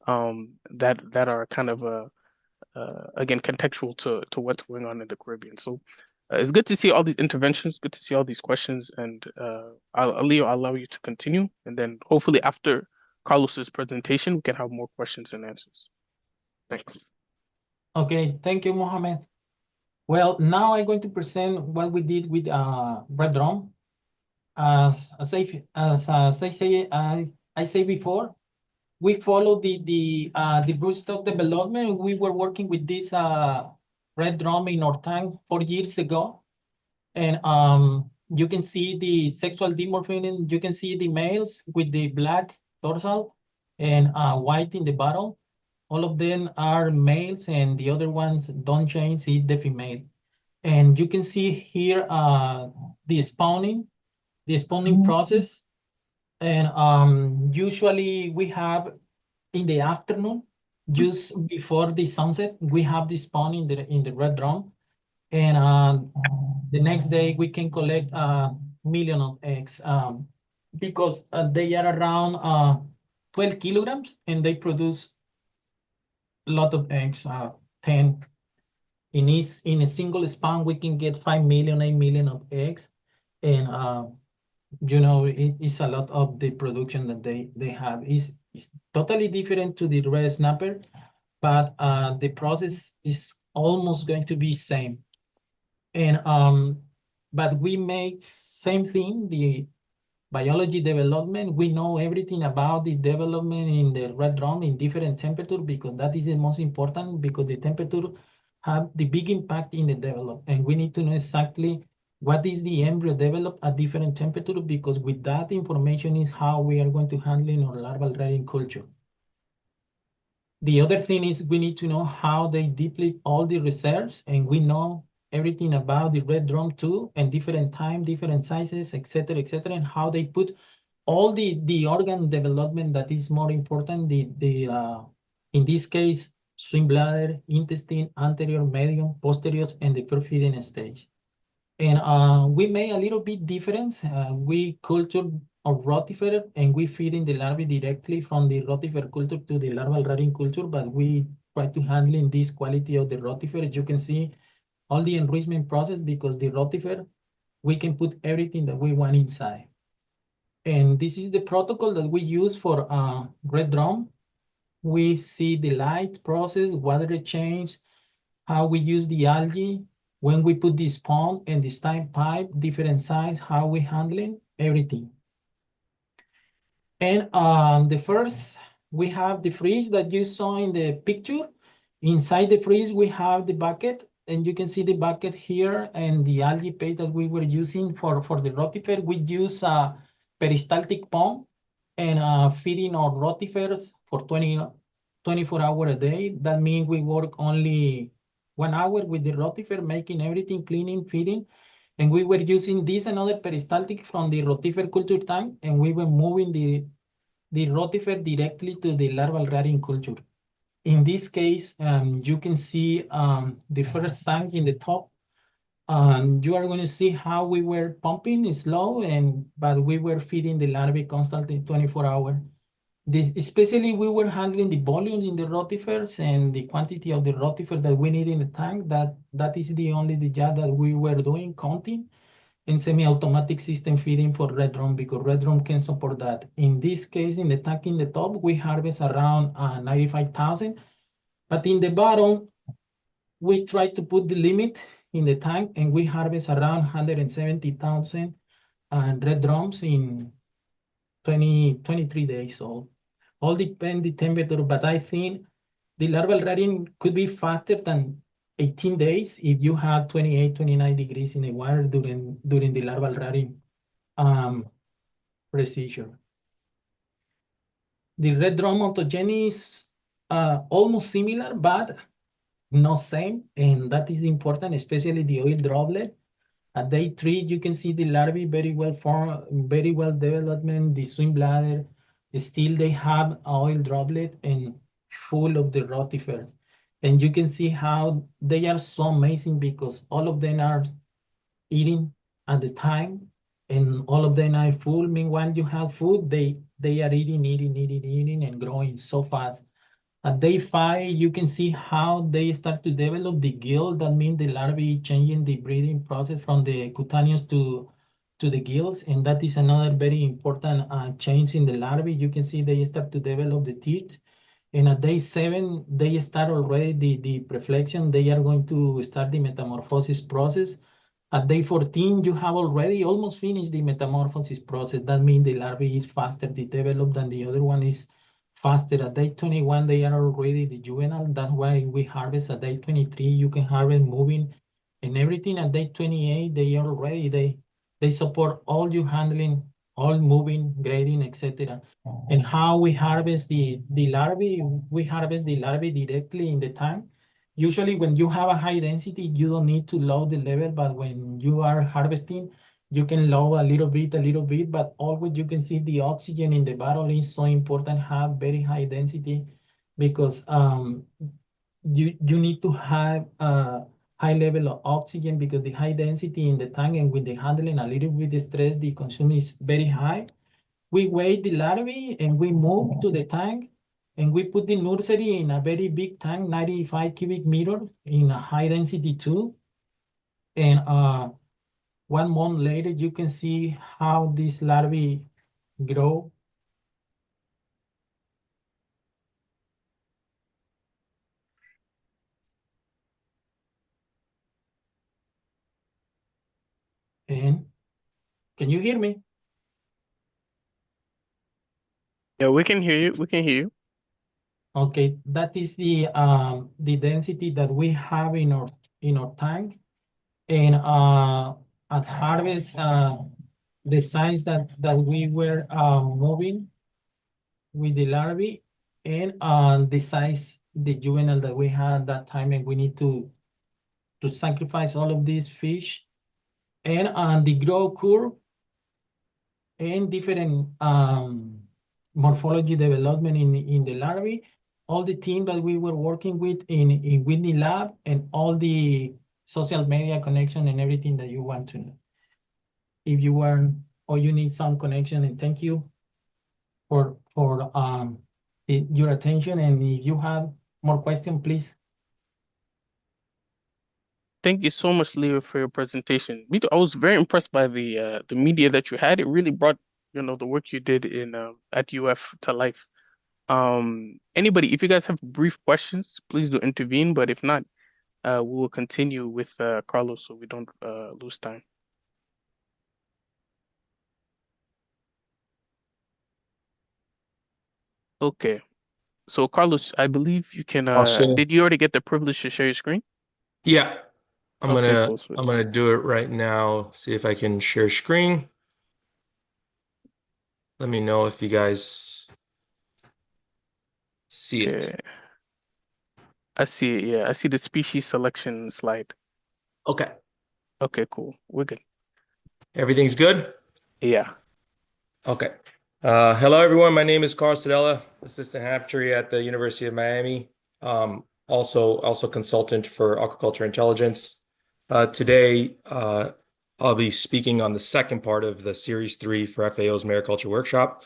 that are kind of again contextual to what's going on in the Caribbean. So it's good to see all these interventions, good to see all these questions, and Leo, I'll allow you to continue, and then hopefully after Carlos's presentation, we can have more questions and answers. Thanks. Okay, thank you, Mohammed. Well, now I'm going to present what we did with Red Drum. As I say before, we followed the broodstock development. We were working with this red drum in our tank 4 years ago, and you can see the sexual dimorphism. You can see the males with the black dorsal and white in the bottom. All of them are males, and the other ones don't change. See the female, and you can see here the spawning process. And usually we have in the afternoon, just before the sunset, we have this spawn in the red drum, and the next day we can collect a million of eggs, because they are around 12 kilograms, and they produce a lot of eggs, 10. In a single spawn, we can get 5 million, 8 million of eggs, and it's a lot of the production that they have. Is totally different to the red snapper, but the process is almost going to be same. And but we make same thing, the biology development. We know everything about the development in the red drum in different temperature, because that is the most important, because the temperature have the big impact in the develop, and we need to know exactly what is the embryo develop at different temperature, because with that information is how we are going to handle in our larval rearing culture. The other thing is we need to know how they deplete all the reserves, and we know everything about the red drum too, and different time, different sizes, etc., and how they put all the organ development that is more important. In this case, swim bladder, intestine, anterior, medium, posterior, and the first feeding stage. And we made a little bit difference. We culture a rotifer, and we feed in the larvae directly from the rotifer culture to the larval rearing culture, but we try to handle in this quality of the rotifer. As you can see, all the enrichment process, because the rotifer, we can put everything that we want inside. And this is the protocol that we use for red drum. We see the light process, water change, how we use the algae, when we put this pond and this time pipe, different size, how we handling everything. And the first, we have the fridge that you saw in the picture. Inside the fridge, we have the bucket, and you can see the bucket here and the algae paste that we were using for the rotifer. We use a peristaltic pump and feeding our rotifers for 24 hours a day. That means we work only 1 hour with the rotifer, making everything, cleaning, feeding. And we were using this another peristaltic from the rotifer culture tank, and we were moving the rotifer directly to the larval rearing culture. In this case, you can see the first tank in the top. You are going to see how we were pumping slow, but we were feeding the larvae constantly 24 hours. Especially we were handling the volume in the rotifers and the quantity of the rotifer that we need in the tank. That is the only job that we were doing, counting, and semi-automatic system feeding for red drum, because red drum can support that. In this case, in the tank in the top, we harvest around 95,000, but in the bottom, we try to put the limit in the tank, and we harvest around 170,000 red drums in 23 days. So all depend the temperature, but I think the larval rearing could be faster than 18 days if you have 28, 29 degrees in the water during the larval rearing procedure. The red drum ontogeny is almost similar, but not same, and that is important, especially the oil droplet. At day 3, you can see the larvae very well formed, very well development, the swim bladder. Still, they have oil droplet and full of the rotifers. And you can see how they are so amazing, because all of them are eating at the time, and all of them are full. Meanwhile, you have food, they are eating, and growing so fast. At day 5, you can see how they start to develop the gill. That means the larvae changing the breeding process from the cutaneous to the gills, and that is another very important change in the larvae. You can see they start to develop the teeth, and at day 7, they start already the preflection. They are going to start the metamorphosis process. At day 14, you have already almost finished the metamorphosis process. That means the larvae is faster to develop than the other one is faster. At day 21, they are already the juvenile. That's why we harvest at day 23. You can harvest moving and everything. At day 28, they are already, they support all your handling, all moving, grading, etc. And how we harvest the larvae, we harvest the larvae directly in the tank. Usually when you have a high density, you don't need to load the level, but when you are harvesting, you can lower a little bit, but always you can see the oxygen in the barrel is so important, have very high density, because you need to have a high level of oxygen because the high density in the tank and with the handling a little bit of stress, the consumption is very high. We weigh the larvae and we move to the tank and we put the nursery in a very big tank, 95 cubic meter in a high density too. And 1 month later, you can see how these larvae grow. And can you hear me? Yeah, we can hear you. We can hear you. Okay, that is the density that we have in our tank. And at harvest, the size that we were moving with the larvae and the size, the juvenile that we had that time, and we need to sacrifice all of these fish. And on the growth curve and different morphology development in the larvae, all the team that we were working with in Whitney Lab and all the social media connection and everything that you want to know. If you want or you need some connection, and thank you for your attention. And if you have more questions, please. Thank you so much, Leo, for your presentation. Me too. I was very impressed by the media that you had. It really brought, the work you did in at UF to life. Anybody, if you guys have brief questions, please do intervene. But if not, we will continue with Carlos so we don't lose time. Okay. So Carlos, I believe you can did you already get the privilege to share your screen? Yeah, I'm Okay, gonna cool, sweet. I'm gonna do it right now. See if I can share screen. Let me know if you guys see it. Okay. I see it, yeah. I see the species selection slide. Okay, Okay, cool. We're good. everything's good? Yeah. Okay. Hello, everyone. My name is Carl Sedella, assistant hatchery at the University of Miami. Also consultant for aquaculture intelligence. Today, I'll be speaking on the second part of the Series 3 for FAO's Mariculture Workshop,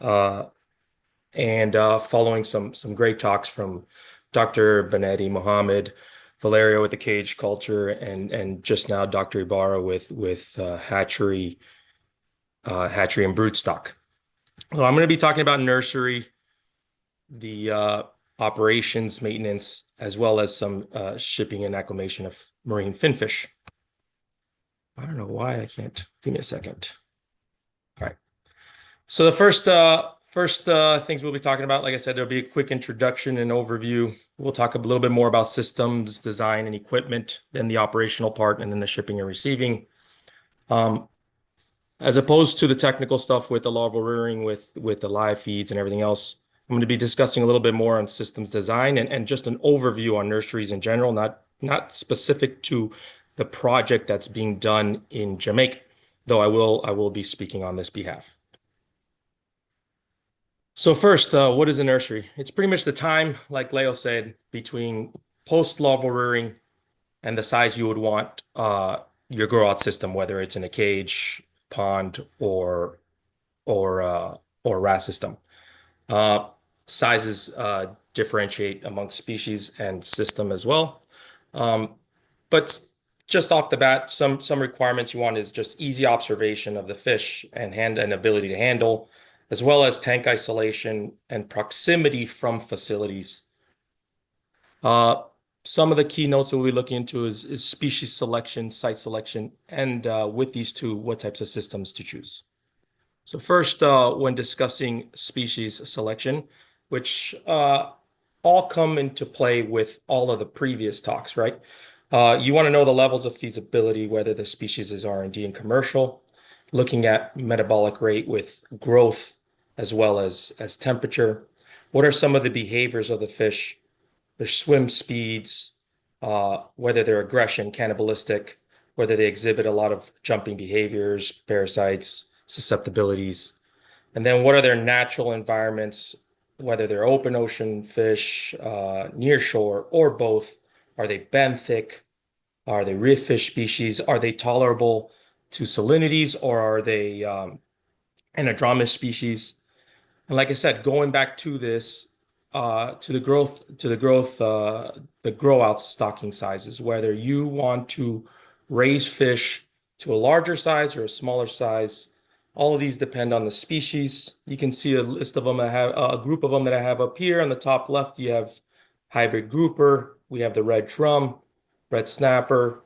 and following some great talks from Dr. Benetti, Mohammed, Valerio with the cage culture, and just now Dr. Ibarra with hatchery and broodstock. Well, I'm going to be talking about nursery, the operations, maintenance, as well as some shipping and acclimation of marine finfish. I don't know why I can't. Give me a second. All right. So the first things we'll be talking about, like I said, there'll be a quick introduction and overview. We'll talk a little bit more about systems, design, and equipment, then the operational part, and then the shipping and receiving. As opposed to the technical stuff with the larval rearing, with the live feeds and everything else, I'm going to be discussing a little bit more on systems design and just an overview on nurseries in general, not specific to the project that's being done in Jamaica, though I will be speaking on this behalf. So first, what is a nursery? It's pretty much the time, like Leo said, between post-larval rearing and the size you would want your grow-out system, whether it's in a cage, pond, or RAS system. Sizes differentiate amongst species and system as well. But just off the bat, some requirements you want is just easy observation of the fish and ability to handle, as well as tank isolation and proximity from facilities. Some of the keynotes that we'll be looking into is species selection, site selection, and with these two, what types of systems to choose. So first, when discussing species selection, which all come into play with all of the previous talks, right? You want to know the levels of feasibility, whether the species is R&D and commercial, looking at metabolic rate with growth as well as temperature. What are some of the behaviors of the fish? Their swim speeds, whether they're aggression, cannibalistic, whether they exhibit a lot of jumping behaviors, parasites, susceptibilities, and then what are their natural environments whether they're open ocean fish, near shore, or both. Are they benthic? Are they reef fish species? Are they tolerable to salinities, or are they anadromous species? And like I said, going back to this, the grow out stocking sizes, whether you want to raise fish to a larger size or a smaller size, all of these depend on the species. You can see a list of them that have a group of them that I have up here. On the top left, you have hybrid grouper. We have the red drum, red snapper,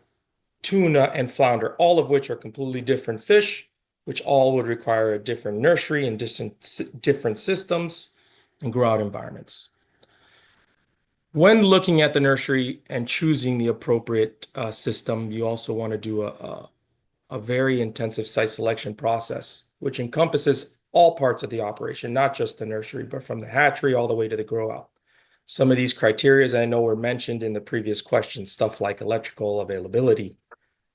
tuna, and flounder, all of which are completely different fish, which all would require a different nursery and different systems and grow out environments. When looking at the nursery and choosing the appropriate system, you also want to do a very intensive site selection process, which encompasses all parts of the operation, not just the nursery, but from the hatchery all the way to the grow out. Some of these criteria I know were mentioned in the previous questions, stuff like electrical availability,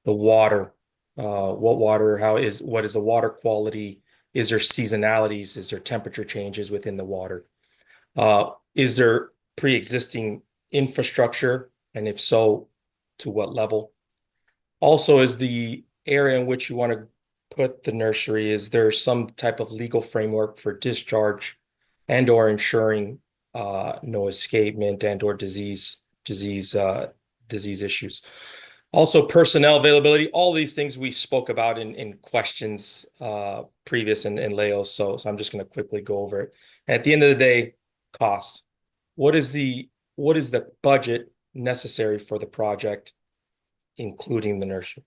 the water, what is the water quality? Is there seasonalities? Is there temperature changes within the water? Is there pre-existing infrastructure? And if so, to what level? Also, is the area in which you want to put the nursery, is there some type of legal framework for discharge and or ensuring no escapement and or disease issues? Also, personnel availability, all these things we spoke about in questions previous in Leo's, so I'm just going to quickly go over it. And at the end of the day, costs. What is the budget necessary for the project, including the nursery?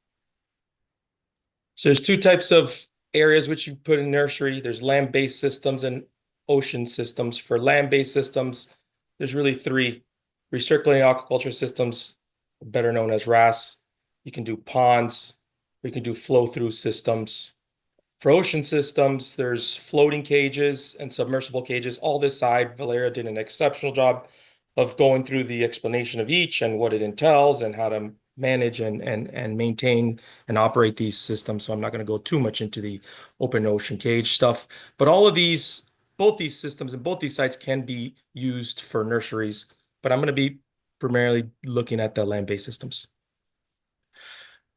So there's two types of areas which you put in nursery. There's land-based systems and ocean systems. For land-based systems, there's really three: recirculating aquaculture systems, better known as RAS. You can do ponds. We can do flow-through systems. For ocean systems, there's floating cages and submersible cages. All this side, Valeria did an exceptional job of going through the explanation of each and what it entails and how to manage and maintain and operate these systems. So I'm not going to go too much into the open ocean cage stuff. But all of these, both these systems and both these sites can be used for nurseries. But I'm going to be primarily looking at the land-based systems.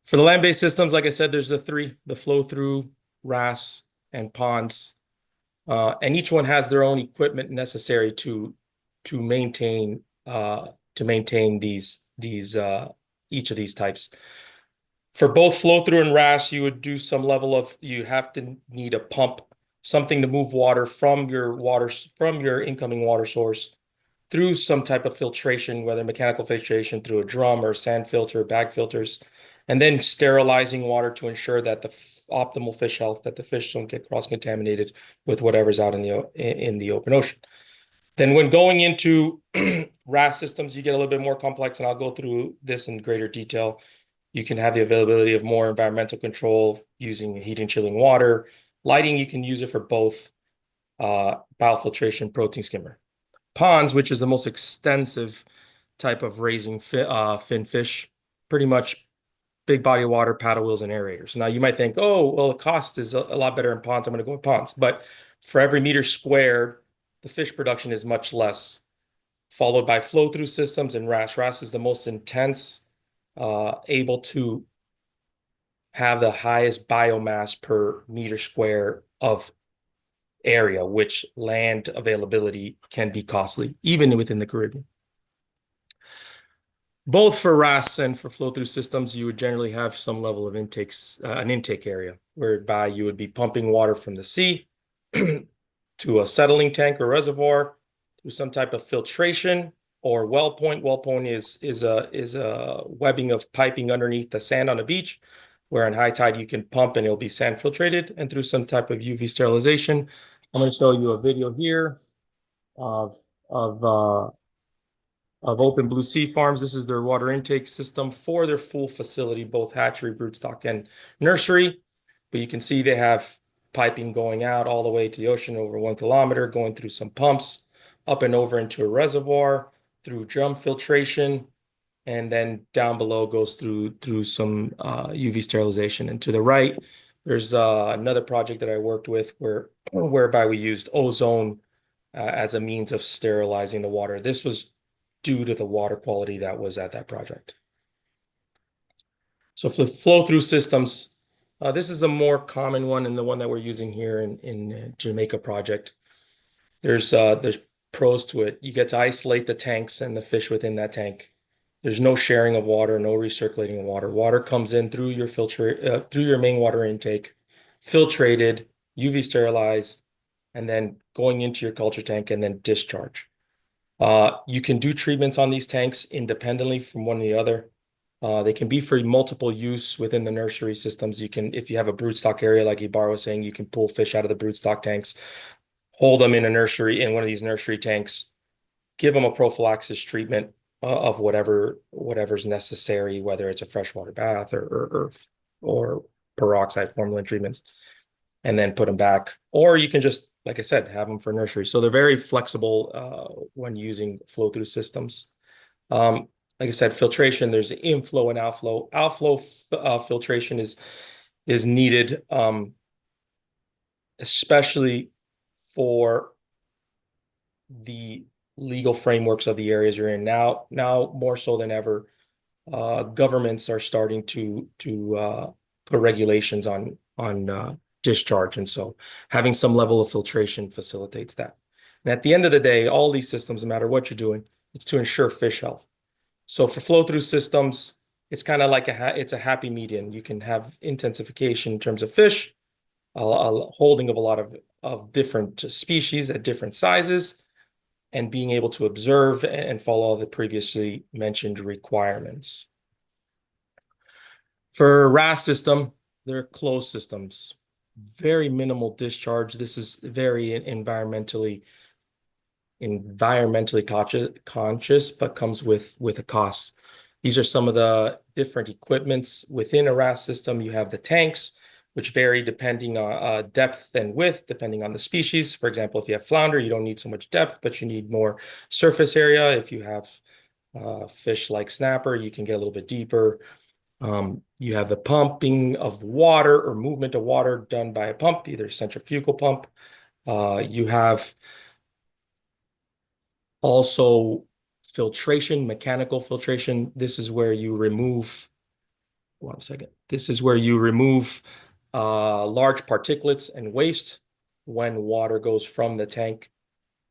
For the land-based systems, like I said, there's the three: the flow-through, RAS, and ponds. And each one has their own equipment necessary to maintain each of these types. For both flow-through and RAS, you would do some level of, you have to need a pump, something to move water from your incoming water source through some type of filtration, whether mechanical filtration through a drum or sand filter, bag filters, and then sterilizing water to ensure that the optimal fish health, that the fish don't get cross-contaminated with whatever's out in the open ocean. Then when going into RAS systems, you get a little bit more complex, and I'll go through this in greater detail. You can have the availability of more environmental control using heating, chilling water. Lighting, you can use it for both biofiltration, protein skimmer. Ponds, which is the most extensive type of raising finfish, pretty much big body of water, paddle wheels, and aerators. Now you might think, oh, well, the cost is a lot better in ponds. I'm going to go with ponds. But for every meter squared, the fish production is much less, followed by flow-through systems and RAS. RAS is the most intense, able to have the highest biomass per meter square of area, which land availability can be costly, even within the Caribbean. Both for RAS and for flow-through systems, you would generally have some level of intakes, an intake area, whereby you would be pumping water from the sea to a settling tank or reservoir through some type of filtration or well point. Well point is a webbing of piping underneath the sand on the beach, where in high tide you can pump and it'll be sand filtrated, and through some type of UV sterilization. I'm going to show you a video here of Open Blue Sea Farms. This is their water intake system for their full facility, both hatchery, broodstock, and nursery. But you can see they have piping going out all the way to the ocean over 1 kilometer, going through some pumps, up and over into a reservoir, through drum filtration, and then down below goes through some UV sterilization. And to the right, there's another project that I worked with whereby we used ozone as a means of sterilizing the water. This was due to the water quality that was at that project. So for flow-through systems, this is a more common one and the one that we're using here in Jamaica project. There's pros to it. You get to isolate the tanks and the fish within that tank. There's no sharing of water, no recirculating of water. Water comes in through your through your main water intake, filtrated, UV sterilized, and then going into your culture tank and then discharge. You can do treatments on these tanks independently from one or the other. They can be for multiple use within the nursery systems. You can, if you have a broodstock area, like Ibar was saying, you can pull fish out of the broodstock tanks, hold them in a nursery, in one of these nursery tanks, give them a prophylaxis treatment of whatever's necessary, whether it's a freshwater bath or peroxide formalin treatments, and then put them back. Or you can just, like I said, have them for nursery. So they're very flexible when using flow-through systems. Like I said, filtration, there's inflow and outflow. Outflow filtration is needed, especially for the legal frameworks of the areas you're in. Now more so than ever, governments are starting to put regulations on discharge, and so having some level of filtration facilitates that. And at the end of the day, all these systems, no matter what you're doing, it's to ensure fish health. So for flow-through systems, it's kind of like it's a happy median. You can have intensification in terms of fish, a holding of a lot of different species at different sizes, and being able to observe and follow all the previously mentioned requirements. For RAS system, they're closed systems, very minimal discharge. This is very environmentally conscious, but comes with a cost. These are some of the different equipments within a RAS system. You have the tanks, which vary depending on depth and width, depending on the species. For example, if you have flounder, you don't need so much depth, but you need more surface area. If you have fish like snapper, you can get a little bit deeper. You have the pumping of water or movement of water done by a pump, either centrifugal pump. You have also filtration, mechanical filtration. This is where you remove, one second. This is where you remove large particulates and waste when water goes from the tank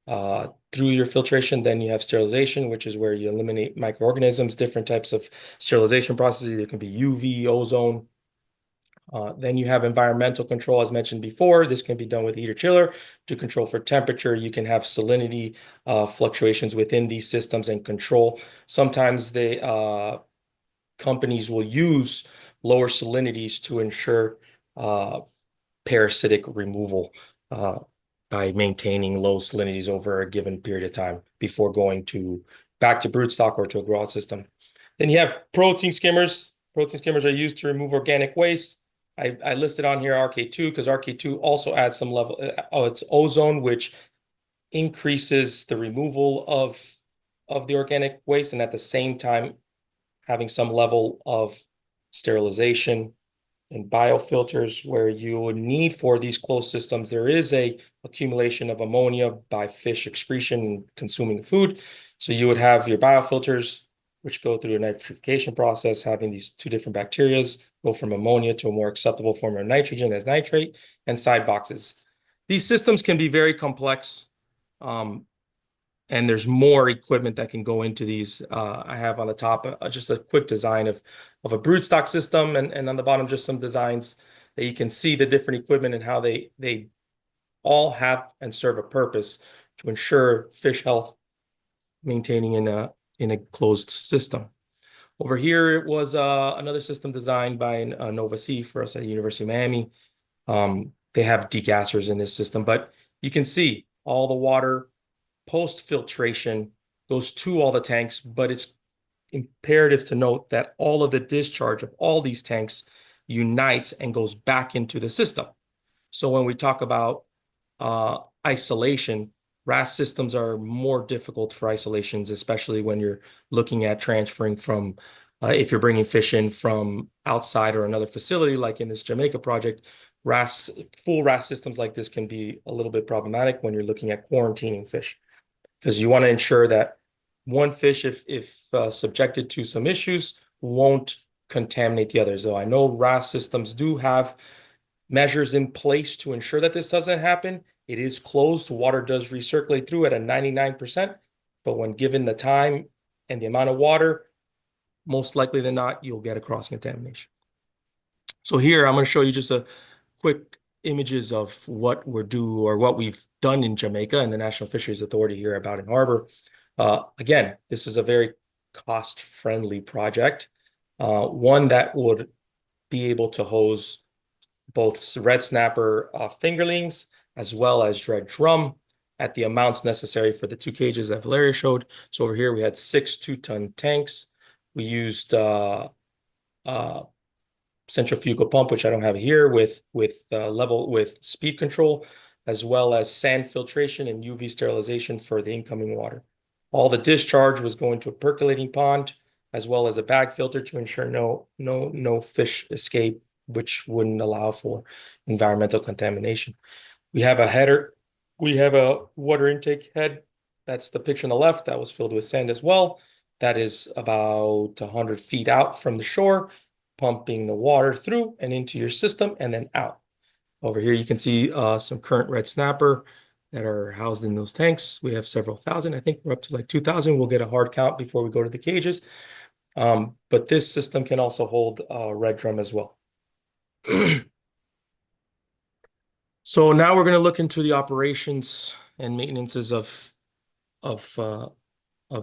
through your filtration. Then you have sterilization, which is where you eliminate microorganisms, different types of sterilization processes. There can be UV, ozone. Then you have environmental control, as mentioned before. This can be done with heater chiller to control for temperature. You can have salinity fluctuations within these systems and control. Sometimes companies will use lower salinities to ensure parasitic removal by maintaining low salinities over a given period of time before going back to broodstock or to a grow-out system. Then you have protein skimmers. Protein skimmers are used to remove organic waste. I listed on here RK2 because RK2 also adds some level of its ozone, which increases the removal of the organic waste, and at the same time having some level of sterilization and biofilters where you would need for these closed systems. There is a accumulation of ammonia by fish excretion and consuming food. So you would have your biofilters, which go through a nitrification process, having these two different bacterias go from ammonia to a more acceptable form of nitrogen as nitrate, and side boxes. These systems can be very complex, and there's more equipment that can go into these. I have on the top just a quick design of a broodstock system, and on the bottom just some designs that you can see the different equipment and how they all have and serve a purpose to ensure fish health, maintaining in a closed system. Over here it was another system designed by Nova C for us at the University of Miami. They have degassers in this system, but you can see all the water post-filtration goes to all the tanks, but it's imperative to note that all of the discharge of all these tanks unites and goes back into the system. So when we talk about isolation, RAS systems are more difficult for isolations, especially when you're looking at transferring from, if you're bringing fish in from outside or another facility, like in this Jamaica project, full RAS systems like this can be a little bit problematic when you're looking at quarantining fish, because you want to ensure that one fish, if subjected to some issues, won't contaminate the others. Though I know RAS systems do have measures in place to ensure that this doesn't happen. It is closed. Water does recirculate through at a 99%, but when given the time and the amount of water, most likely than not, you'll get a cross-contamination. So here, I'm going to show you just a quick images of what what we've done in Jamaica and the National Fisheries Authority here at Bowden Harbor. Again, this is a very cost-friendly project, one that would be able to hose both red snapper fingerlings as well as red drum at the amounts necessary for the 2 cages that Valeria showed. So over here we had 6 2-ton tanks. We used centrifugal pump, which I don't have here, with speed control, as well as sand filtration and UV sterilization for the incoming water. All the discharge was going to a percolating pond, as well as a bag filter to ensure no fish escape, which wouldn't allow for environmental contamination. We have a header. We have a water intake head. That's the picture on the left. That was filled with sand as well. That is about 100 feet out from the shore, pumping the water through and into your system and then out. Over here, you can see some current red snapper that are housed in those tanks. We have several thousand. I think we're up to like 2,000. We'll get a hard count before we go to the cages. But this system can also hold red drum as well. So now we're going to look into the operations and maintenances of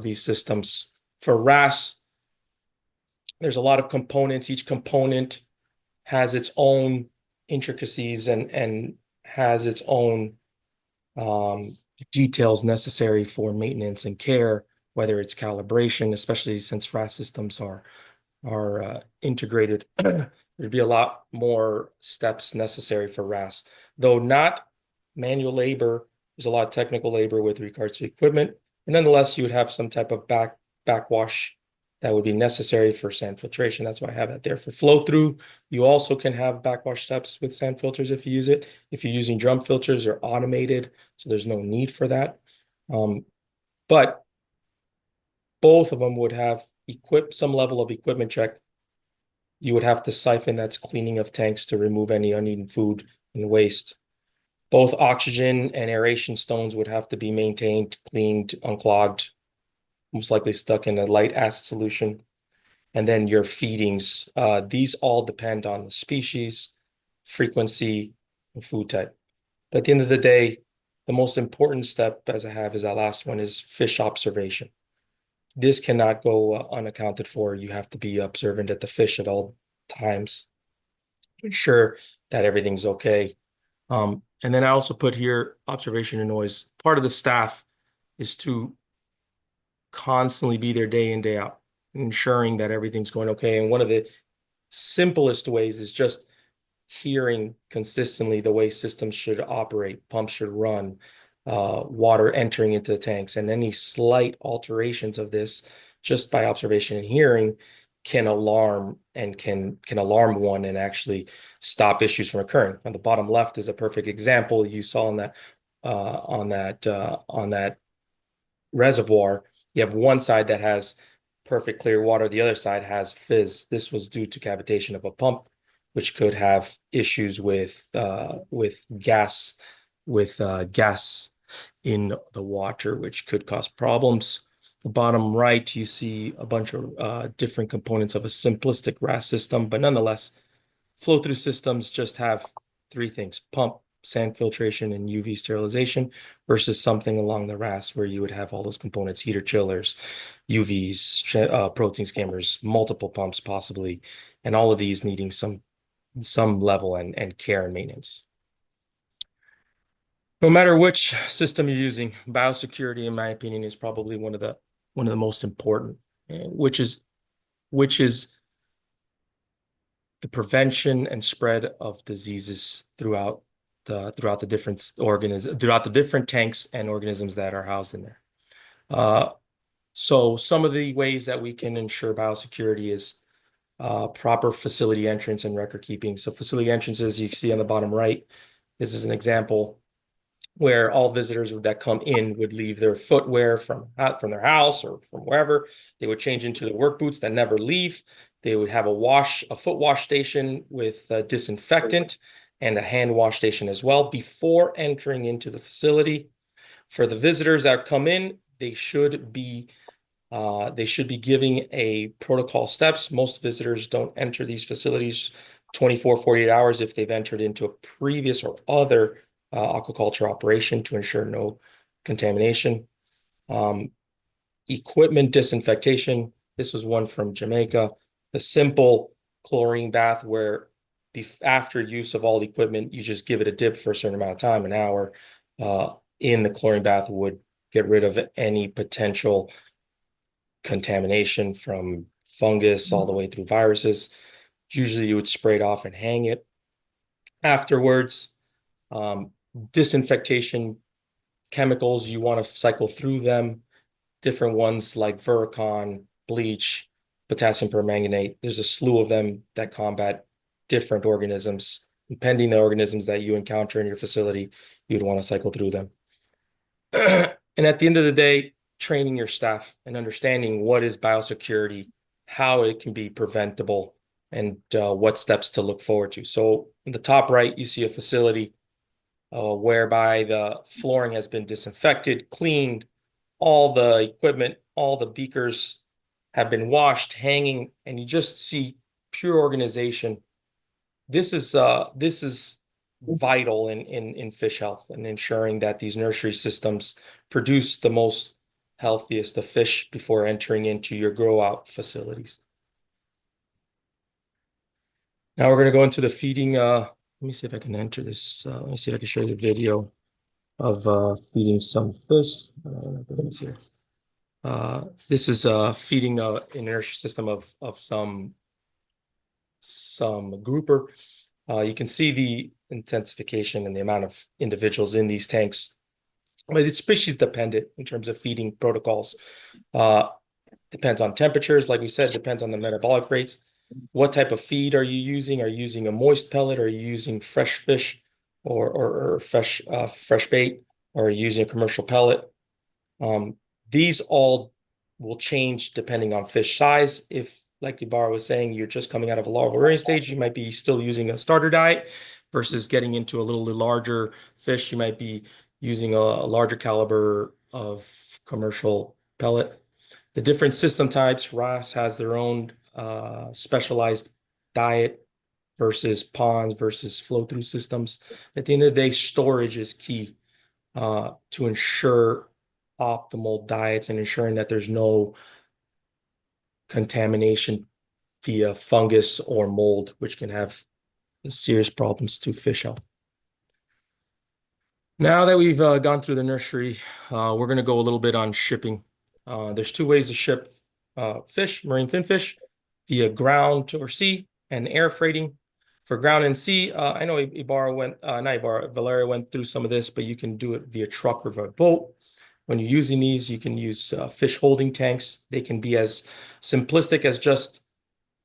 these systems. For RAS, there's a lot of components. Each component has its own intricacies and has its own details necessary for maintenance and care, whether it's calibration, especially since RAS systems are integrated. There'd be a lot more steps necessary for RAS, though not manual labor. There's a lot of technical labor with regards to equipment, and nonetheless, you would have some type of backwash that would be necessary for sand filtration. That's why I have that there. For flow through, you also can have backwash steps with sand filters if you use it. If you're using drum filters, they're automated, so there's no need for that. But both of them would have some level of equipment check. You would have to siphon, that's cleaning of tanks to remove any uneaten food and waste. Both oxygen and aeration stones would have to be maintained, cleaned, unclogged, most likely stuck in a light acid solution. And then your feedings, these all depend on the species, frequency, and food type. But at the end of the day, the most important step, as I have, is that last one, is fish observation. This cannot go unaccounted for. You have to be observant at the fish at all times to ensure that everything's okay. And then I also put here observation and noise. Part of the staff is to constantly be there day in, day out, ensuring that everything's going okay. And one of the simplest ways is just hearing consistently the way systems should operate, pumps should run, water entering into the tanks, and any slight alterations of this just by observation and hearing can alarm one and actually stop issues from occurring. On the bottom left is a perfect example you saw on that reservoir. You have one side that has perfect clear water, the other side has fizz. This was due to cavitation of a pump, which could have issues with gas in the water, which could cause problems. The bottom right, you see a bunch of different components of a simplistic RAS system, but nonetheless, flow-through systems just have 3 things: pump, sand filtration, and UV sterilization, versus something along the RAS where you would have all those components: heater, chillers, UVs, protein skimmers, multiple pumps possibly, and all of these needing some level and care and maintenance. No matter which system you're using, biosecurity, in my opinion, is probably one of the most important, which is the prevention and spread of diseases throughout the different tanks and organisms that are housed in there. So some of the ways that we can ensure biosecurity is proper facility entrance and record keeping. So facility entrances you see on the bottom right. This is an example where all visitors that come in would leave their footwear from their house or from wherever. They would change into the work boots that never leave. They would have a foot wash station with disinfectant and a hand wash station as well before entering into the facility. For the visitors that come in, they should be giving a protocol steps. Most visitors don't enter these facilities 24, 48 hours if they've entered into a previous or other aquaculture operation to ensure no contamination. Equipment disinfectation. This was one from Jamaica. The simple chlorine bath where after use of all the equipment, you just give it a dip for a certain amount of time, an hour, in the chlorine bath would get rid of any potential contamination from fungus all the way through viruses. Usually you would spray it off and hang it. Afterwards, disinfectation chemicals, you want to cycle through them. Different ones like Vericon, bleach, potassium permanganate. There's a slew of them that combat different organisms. Depending on the organisms that you encounter in your facility, you'd want to cycle through them. And at the end of the day, training your staff and understanding what is biosecurity, how it can be preventable, and what steps to look forward to. So in the top right, you see a facility whereby the flooring has been disinfected, cleaned, all the equipment, all the beakers have been washed, hanging, and you just see pure organization. This is vital in fish health and ensuring that these nursery systems produce the most healthiest of fish before entering into your grow out facilities. Now we're going to go into the feeding. Let me see if I can enter this. Let me see if I can show you the video of feeding some fish. This is feeding a nursery system of some grouper. You can see the intensification and the amount of individuals in these tanks. But it's species dependent in terms of feeding protocols. Depends on temperatures, like we said, depends on the metabolic rates. What type of feed are you using? Are you using a moist pellet? Are you using fresh fish or fresh bait? Or are you using a commercial pellet? These all will change depending on fish size. If, like Ibarra was saying, you're just coming out of a larval rearing stage, you might be still using a starter diet versus getting into a little larger fish. You might be using a larger caliber of commercial pellet. The different system types, RAS has their own specialized diet versus ponds versus flow-through systems. At the end of the day, storage is key to ensure optimal diets and ensuring that there's no contamination via fungus or mold, which can have serious problems to fish health. Now that we've gone through the nursery, we're going to go a little bit on shipping. There's two ways to ship fish, marine finfish, via ground or sea and air freighting. For ground and sea, I know Valeria went through some of this, but you can do it via truck or via boat. When you're using these, you can use fish holding tanks. They can be as simplistic as just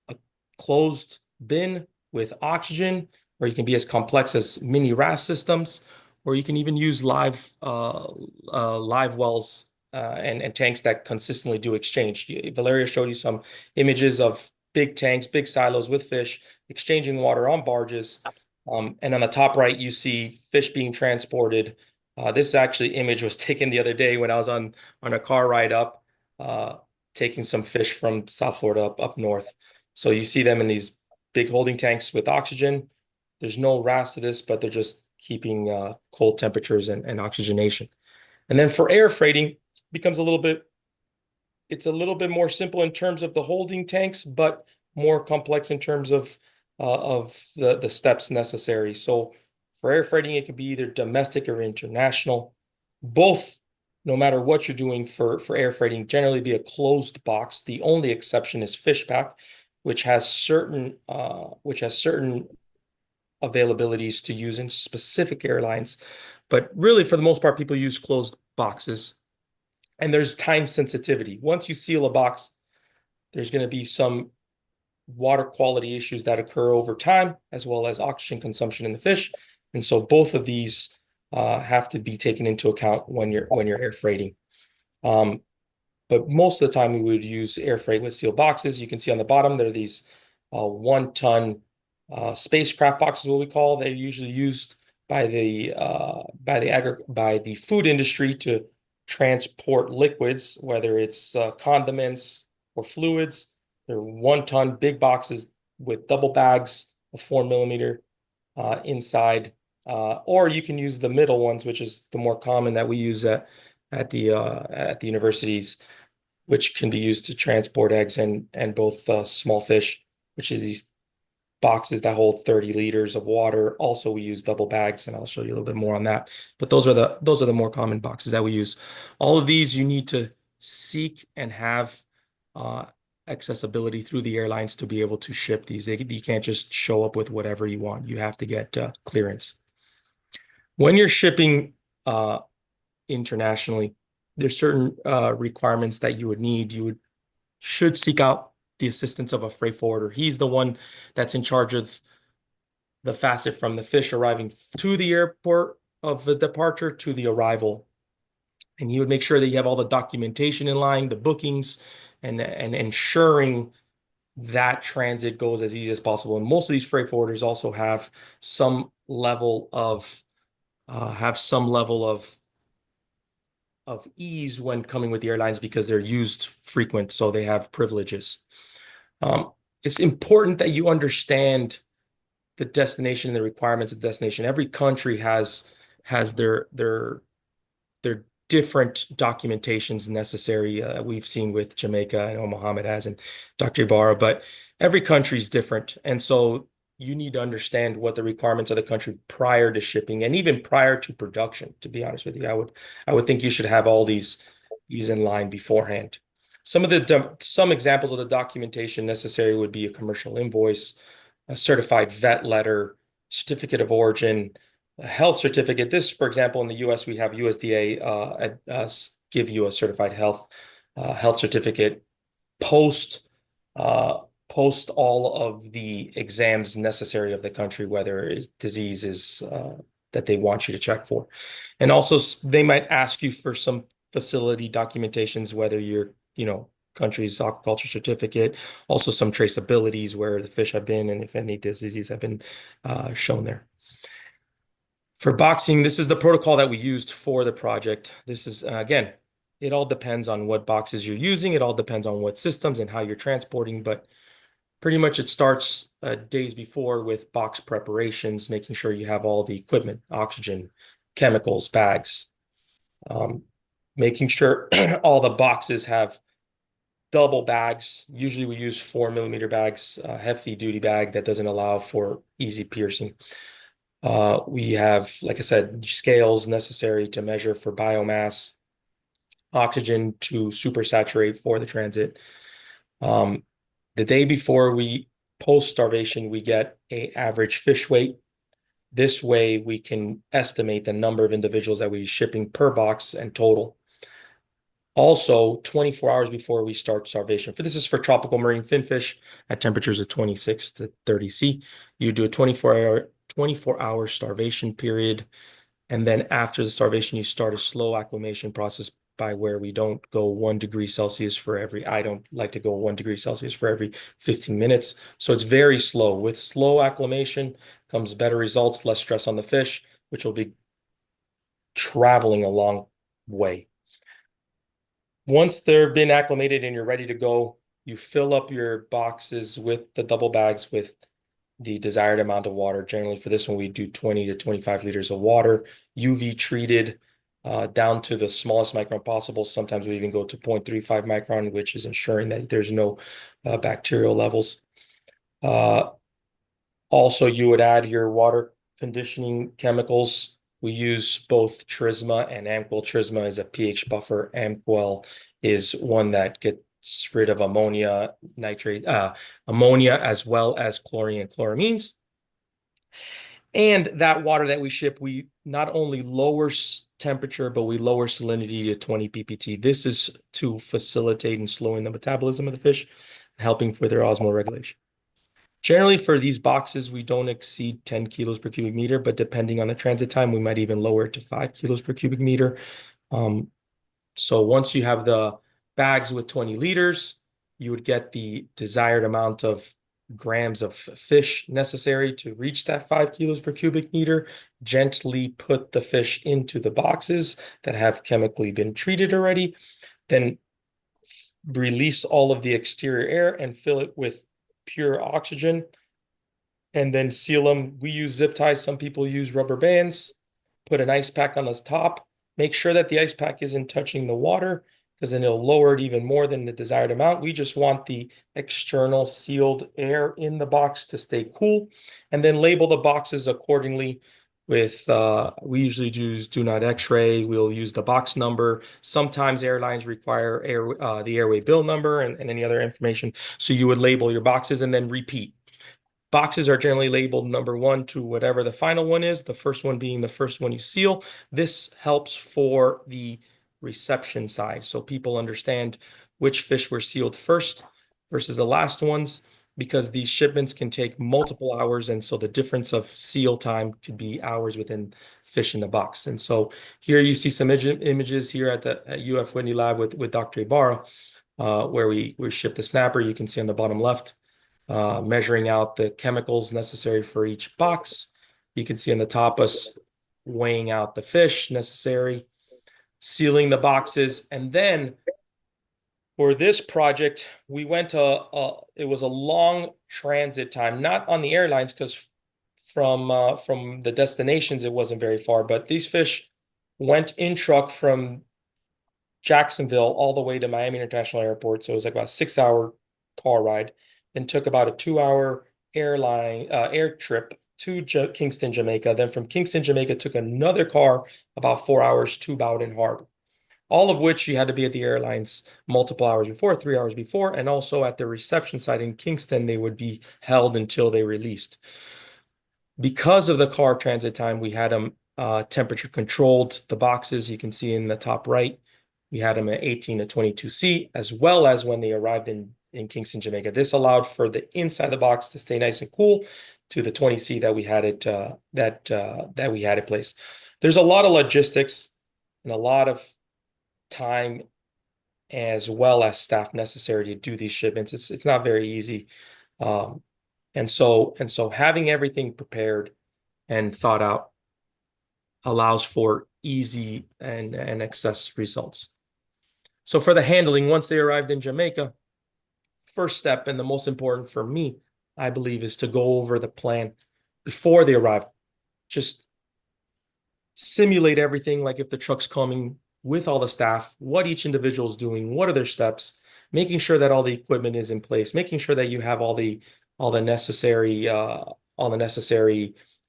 a closed bin with oxygen, or you can be as complex as mini RAS systems, or you can even use live wells and tanks that consistently do exchange. Valeria showed you some images of big tanks, big silos with fish exchanging water on barges. And on the top right, you see fish being transported. This actually image was taken the other day when I was on a car ride up, taking some fish from South Florida up north. So you see them in these big holding tanks with oxygen. There's no RAS to this, but they're just keeping cold temperatures and oxygenation. And then for air freighting, it becomes a little bit more simple in terms of the holding tanks, but more complex in terms of the steps necessary. So for air freighting, it could be either domestic or international. Both, no matter what you're doing for air freighting, generally be a closed box. The only exception is fish pack, which has certain availabilities to use in specific airlines. But really, for the most part, people use closed boxes. And there's time sensitivity. Once you seal a box, there's going to be some water quality issues that occur over time, as well as oxygen consumption in the fish. And so both of these have to be taken into account when you're air freighting. But most of the time we would use air freight with sealed boxes. You can see on the bottom there are these 1-ton spacecraft boxes, what we call. They're usually used by the food industry to transport liquids, whether it's condiments or fluids. They're 1-ton big boxes with double bags of 4 mm inside, or you can use the middle ones, which is the more common that we use at the universities, which can be used to transport eggs and both small fish, which is these boxes that hold 30 liters of water. Also, we use double bags, and I'll show you a little bit more on that. But those are the more common boxes that we use. All of these you need to seek and have accessibility through the airlines to be able to ship these. You can't just show up with whatever you want. You have to get clearance. When you're shipping internationally, there's certain requirements that you would need. You should seek out the assistance of a freight forwarder. He's the one that's in charge of the facet from the fish arriving to the airport of the departure to the arrival. And he would make sure that you have all the documentation in line, the bookings, and ensuring that transit goes as easy as possible. And most of these freight forwarders also have some level of ease when coming with the airlines because they're used frequent, so they have privileges. It's important that you understand the destination and the requirements of the destination. Every country has their different documentations necessary. We've seen with Jamaica, I know Mohammed has, and Dr. Ibarra, but every country is different. And so you need to understand what the requirements of the country prior to shipping and even prior to production. To be honest with you, I would think you should have all these in line beforehand. Some examples of the documentation necessary would be a commercial invoice, a certified vet letter, certificate of origin, a health certificate. This, for example, in the U.S., we have USDA give you a certified health certificate post all of the exams necessary of the country, whether it's diseases that they want you to check for. And also they might ask you for some facility documentations, whether your country's aquaculture certificate, also some traceabilities where the fish have been and if any diseases have been shown there. For boxing, this is the protocol that we used for the project. This is, again, it all depends on what boxes you're using. It all depends on what systems and how you're transporting, but pretty much it starts days before with box preparations, making sure you have all the equipment, oxygen, chemicals, bags, making sure all the boxes have double bags. Usually we use 4 mm bags, a hefty duty bag that doesn't allow for easy piercing. We have, like I said, scales necessary to measure for biomass, oxygen to supersaturate for the transit. The day before we post starvation, we get an average fish weight. This way we can estimate the number of individuals that we're shipping per box and total. Also, 24 hours before we start starvation. This is for tropical marine finfish at temperatures of 26 to 30 C. You do a 24-hour starvation period. And then after the starvation, you start a slow acclimation process by where we don't go 1 degree Celsius for every, I don't like to go 1 degree Celsius for every 15 minutes. So it's very slow. With slow acclimation comes better results, less stress on the fish, which will be traveling a long way. Once they've been acclimated and you're ready to go, you fill up your boxes with the double bags with the desired amount of water. Generally for this one, we do 20 to 25 liters of water, UV treated down to the smallest micron possible. Sometimes we even go to 0.35 micron, which is ensuring that there's no bacterial levels. Also, you would add your water conditioning chemicals. We use both Trisma and Amquel. Trisma is a pH buffer. Amquel is one that gets rid of ammonia, nitrate, ammonia, as well as chlorine and chloramines. And that water that we ship, we not only lower temperature, but we lower salinity to 20 ppt. This is to facilitate and slowing the metabolism of the fish, helping with their osmoregulation. Generally, for these boxes, we don't exceed 10 kilos per cubic meter, but depending on the transit time, we might even lower it to 5 kilos per cubic meter. So once you have the bags with 20 liters, you would get the desired amount of grams of fish necessary to reach that 5 kilos per cubic meter. Gently put the fish into the boxes that have chemically been treated already. Then release all of the exterior air and fill it with pure oxygen. And then seal them. We use zip ties. Some people use rubber bands. Put an ice pack on the top. Make sure that the ice pack isn't touching the water, because then it'll lower it even more than the desired amount. We just want the external sealed air in the box to stay cool. And then label the boxes accordingly with, we usually use do not x-ray. We'll use the box number. Sometimes airlines require the airway bill number and any other information. So you would label your boxes and then repeat. Boxes are generally labeled number 1 to whatever the final one is, the first one being the first one you seal. This helps for the reception side, so people understand which fish were sealed first versus the last ones, because these shipments can take multiple hours, and so the difference of seal time could be hours within fish in the box. And so here you see some images here at UF Whitney Lab with Dr. Ibarra, where we ship the snapper. You can see on the bottom left, measuring out the chemicals necessary for each box. You can see on the top us weighing out the fish necessary, sealing the boxes. And then for this project, we went it was a long transit time, not on the airlines, because from the destinations, it wasn't very far, but these fish went in truck from Jacksonville all the way to Miami International Airport. So it was like about a 6-hour car ride, and took about a 2-hour air trip to Kingston, Jamaica. Then from Kingston, Jamaica, took another car about 4 hours to Bowden Harbor. All of which you had to be at the airlines multiple hours before, 3 hours before, and also at the reception site in Kingston, they would be held until they released. Because of the car transit time, we had them temperature controlled. The boxes you can see in the top right, we had them at 18 to 22°C, as well as when they arrived in Kingston, Jamaica. This allowed for the inside of the box to stay nice and cool to the 20°C that we had it that we had it placed. There's a lot of logistics and a lot of time as well as staff necessary to do these shipments. It's not very easy. And so having everything prepared and thought out allows for easy and excess results. So for the handling, once they arrived in Jamaica, first step and the most important for me, I believe, is to go over the plan before they arrive. Just simulate everything, like if the truck's coming, with all the staff, what each individual is doing, what are their steps, making sure that all the equipment is in place, making sure that you have all the necessary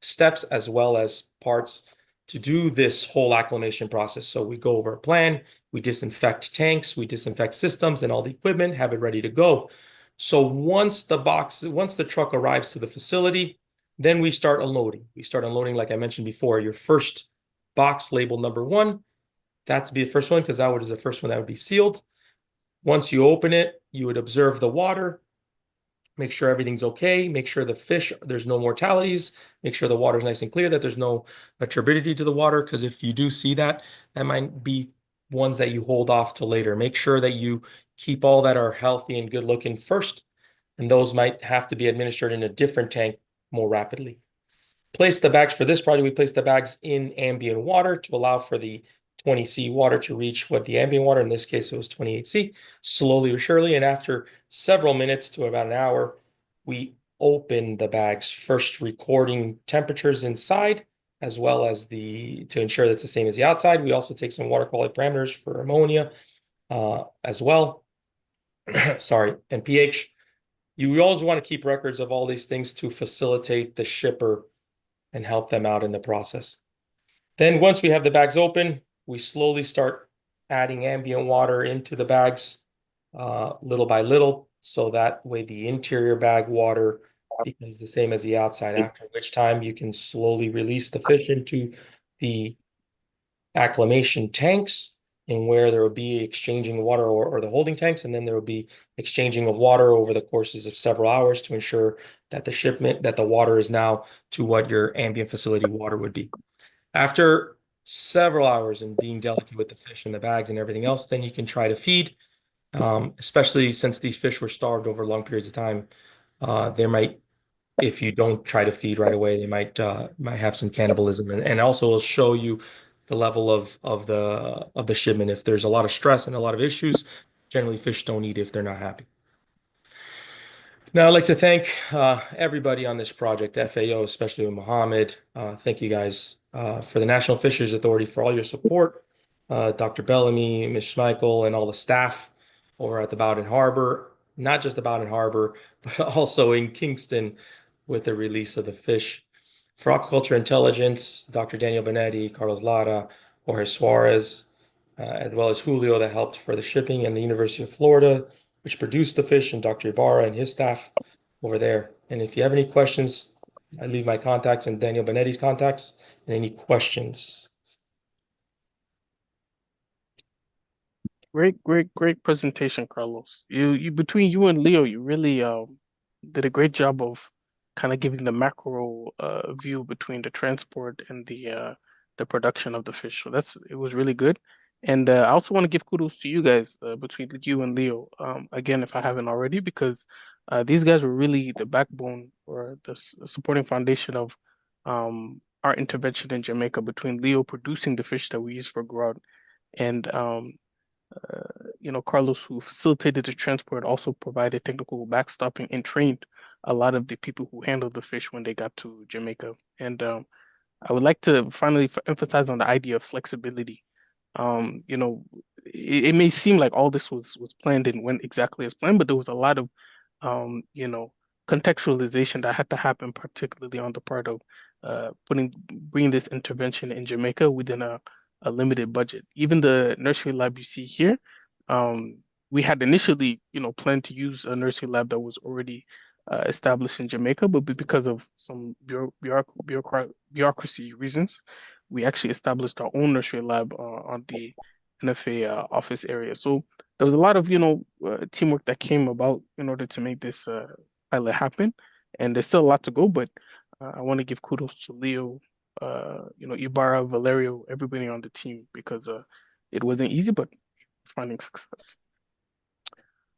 steps as well as parts to do this whole acclimation process. So we go over a plan, we disinfect tanks, we disinfect systems and all the equipment, have it ready to go. So once the truck arrives to the facility, then we start unloading. We start unloading, like I mentioned before, your first box labeled number 1. That's be the first one, because that is the first one that would be sealed. Once you open it, you would observe the water, make sure everything's okay, make sure the fish, there's no mortalities, make sure the water's nice and clear, that there's no turbidity to the water, because if you do see that, that might be ones that you hold off till later. Make sure that you keep all that are healthy and good looking first, and those might have to be administered in a different tank more rapidly. Place the bags for this project. We place the bags in ambient water to allow for the 20°C water to reach what the ambient water, in this case it was 28°C, slowly but surely. And after several minutes to about an hour, we open the bags, first recording temperatures inside, as well as to ensure that's the same as the outside. We also take some water quality parameters for ammonia as well. Sorry, and pH. You always want to keep records of all these things to facilitate the shipper and help them out in the process. Then once we have the bags open, we slowly start adding ambient water into the bags little by little, so that way the interior bag water becomes the same as the outside, after which time you can slowly release the fish into the acclimation tanks. in where there will be exchanging water or the holding tanks, and then there will be exchanging of water over the courses of several hours to ensure that the water is now to what your ambient facility water would be. After several hours and being delicate with the fish and the bags and everything else, then you can try to feed, especially since these fish were starved over long periods of time. There might, if you don't try to feed right away, they might have some cannibalism, and also it'll show you the level of the shipment. If there's a lot of stress and a lot of issues, generally fish don't eat if they're not happy. Now, I'd like to thank everybody on this project, FAO, especially with Mohammed. Thank you guys for the National Fisheries Authority for all your support. Dr. Bellamy, Ms. Schmeichel, and all the staff over at the Bowdoin Harbor, not just the Bowdoin Harbor, but also in Kingston with the release of the fish. For Aquaculture Intelligence, Dr. Daniel Benetti, Carlos Lara, Jorge Suarez, as well as Julio that helped for the shipping, and the University of Florida, which produced the fish, and Dr. Ibarra and his staff over there. And if you have any questions, I leave my contacts and Daniel Benetti's contacts, and any questions. Great presentation, Carlos. You between you and Leo, you really did a great job of kind of giving the macro view between the transport and the production of the fish. So it was really good. And I also want to give kudos to you guys between you and Leo, again, if I haven't already, because these guys were really the backbone or the supporting foundation of our intervention in Jamaica, between Leo producing the fish that we use for growth and Carlos, who facilitated the transport, also provided technical backstopping and trained a lot of the people who handled the fish when they got to Jamaica. And I would like to finally emphasize on the idea of flexibility. It may seem like all this was planned and went exactly as planned, but there was a lot of um, you know, contextualization that had to happen, particularly on the part of bringing this intervention in Jamaica within a limited budget. Even the nursery lab you see here, we had initially, planned to use a nursery lab that was already established in Jamaica, but because of some bureaucracy reasons, we actually established our own nursery lab on the NFA office area. So there was a lot of, teamwork that came about in order to make this pilot happen. And there's still a lot to go, but I want to give kudos to Leo, Ibarra, Valerio, everybody on the team, because it wasn't easy, but finding success.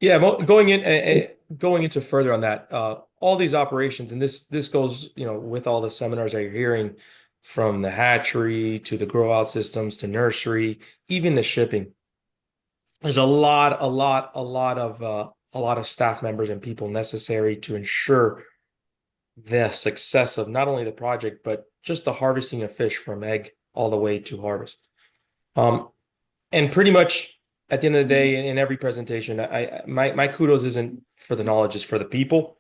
Yeah, going into further on that, all these operations, and this goes, with all the seminars that you're hearing, from the hatchery to the grow out systems to nursery, even the shipping. There's a lot of staff members and people necessary to ensure the success of not only the project, but just the harvesting of fish from egg all the way to harvest. And pretty much at the end of the day, in every presentation, my kudos isn't for the knowledge, it's for the people.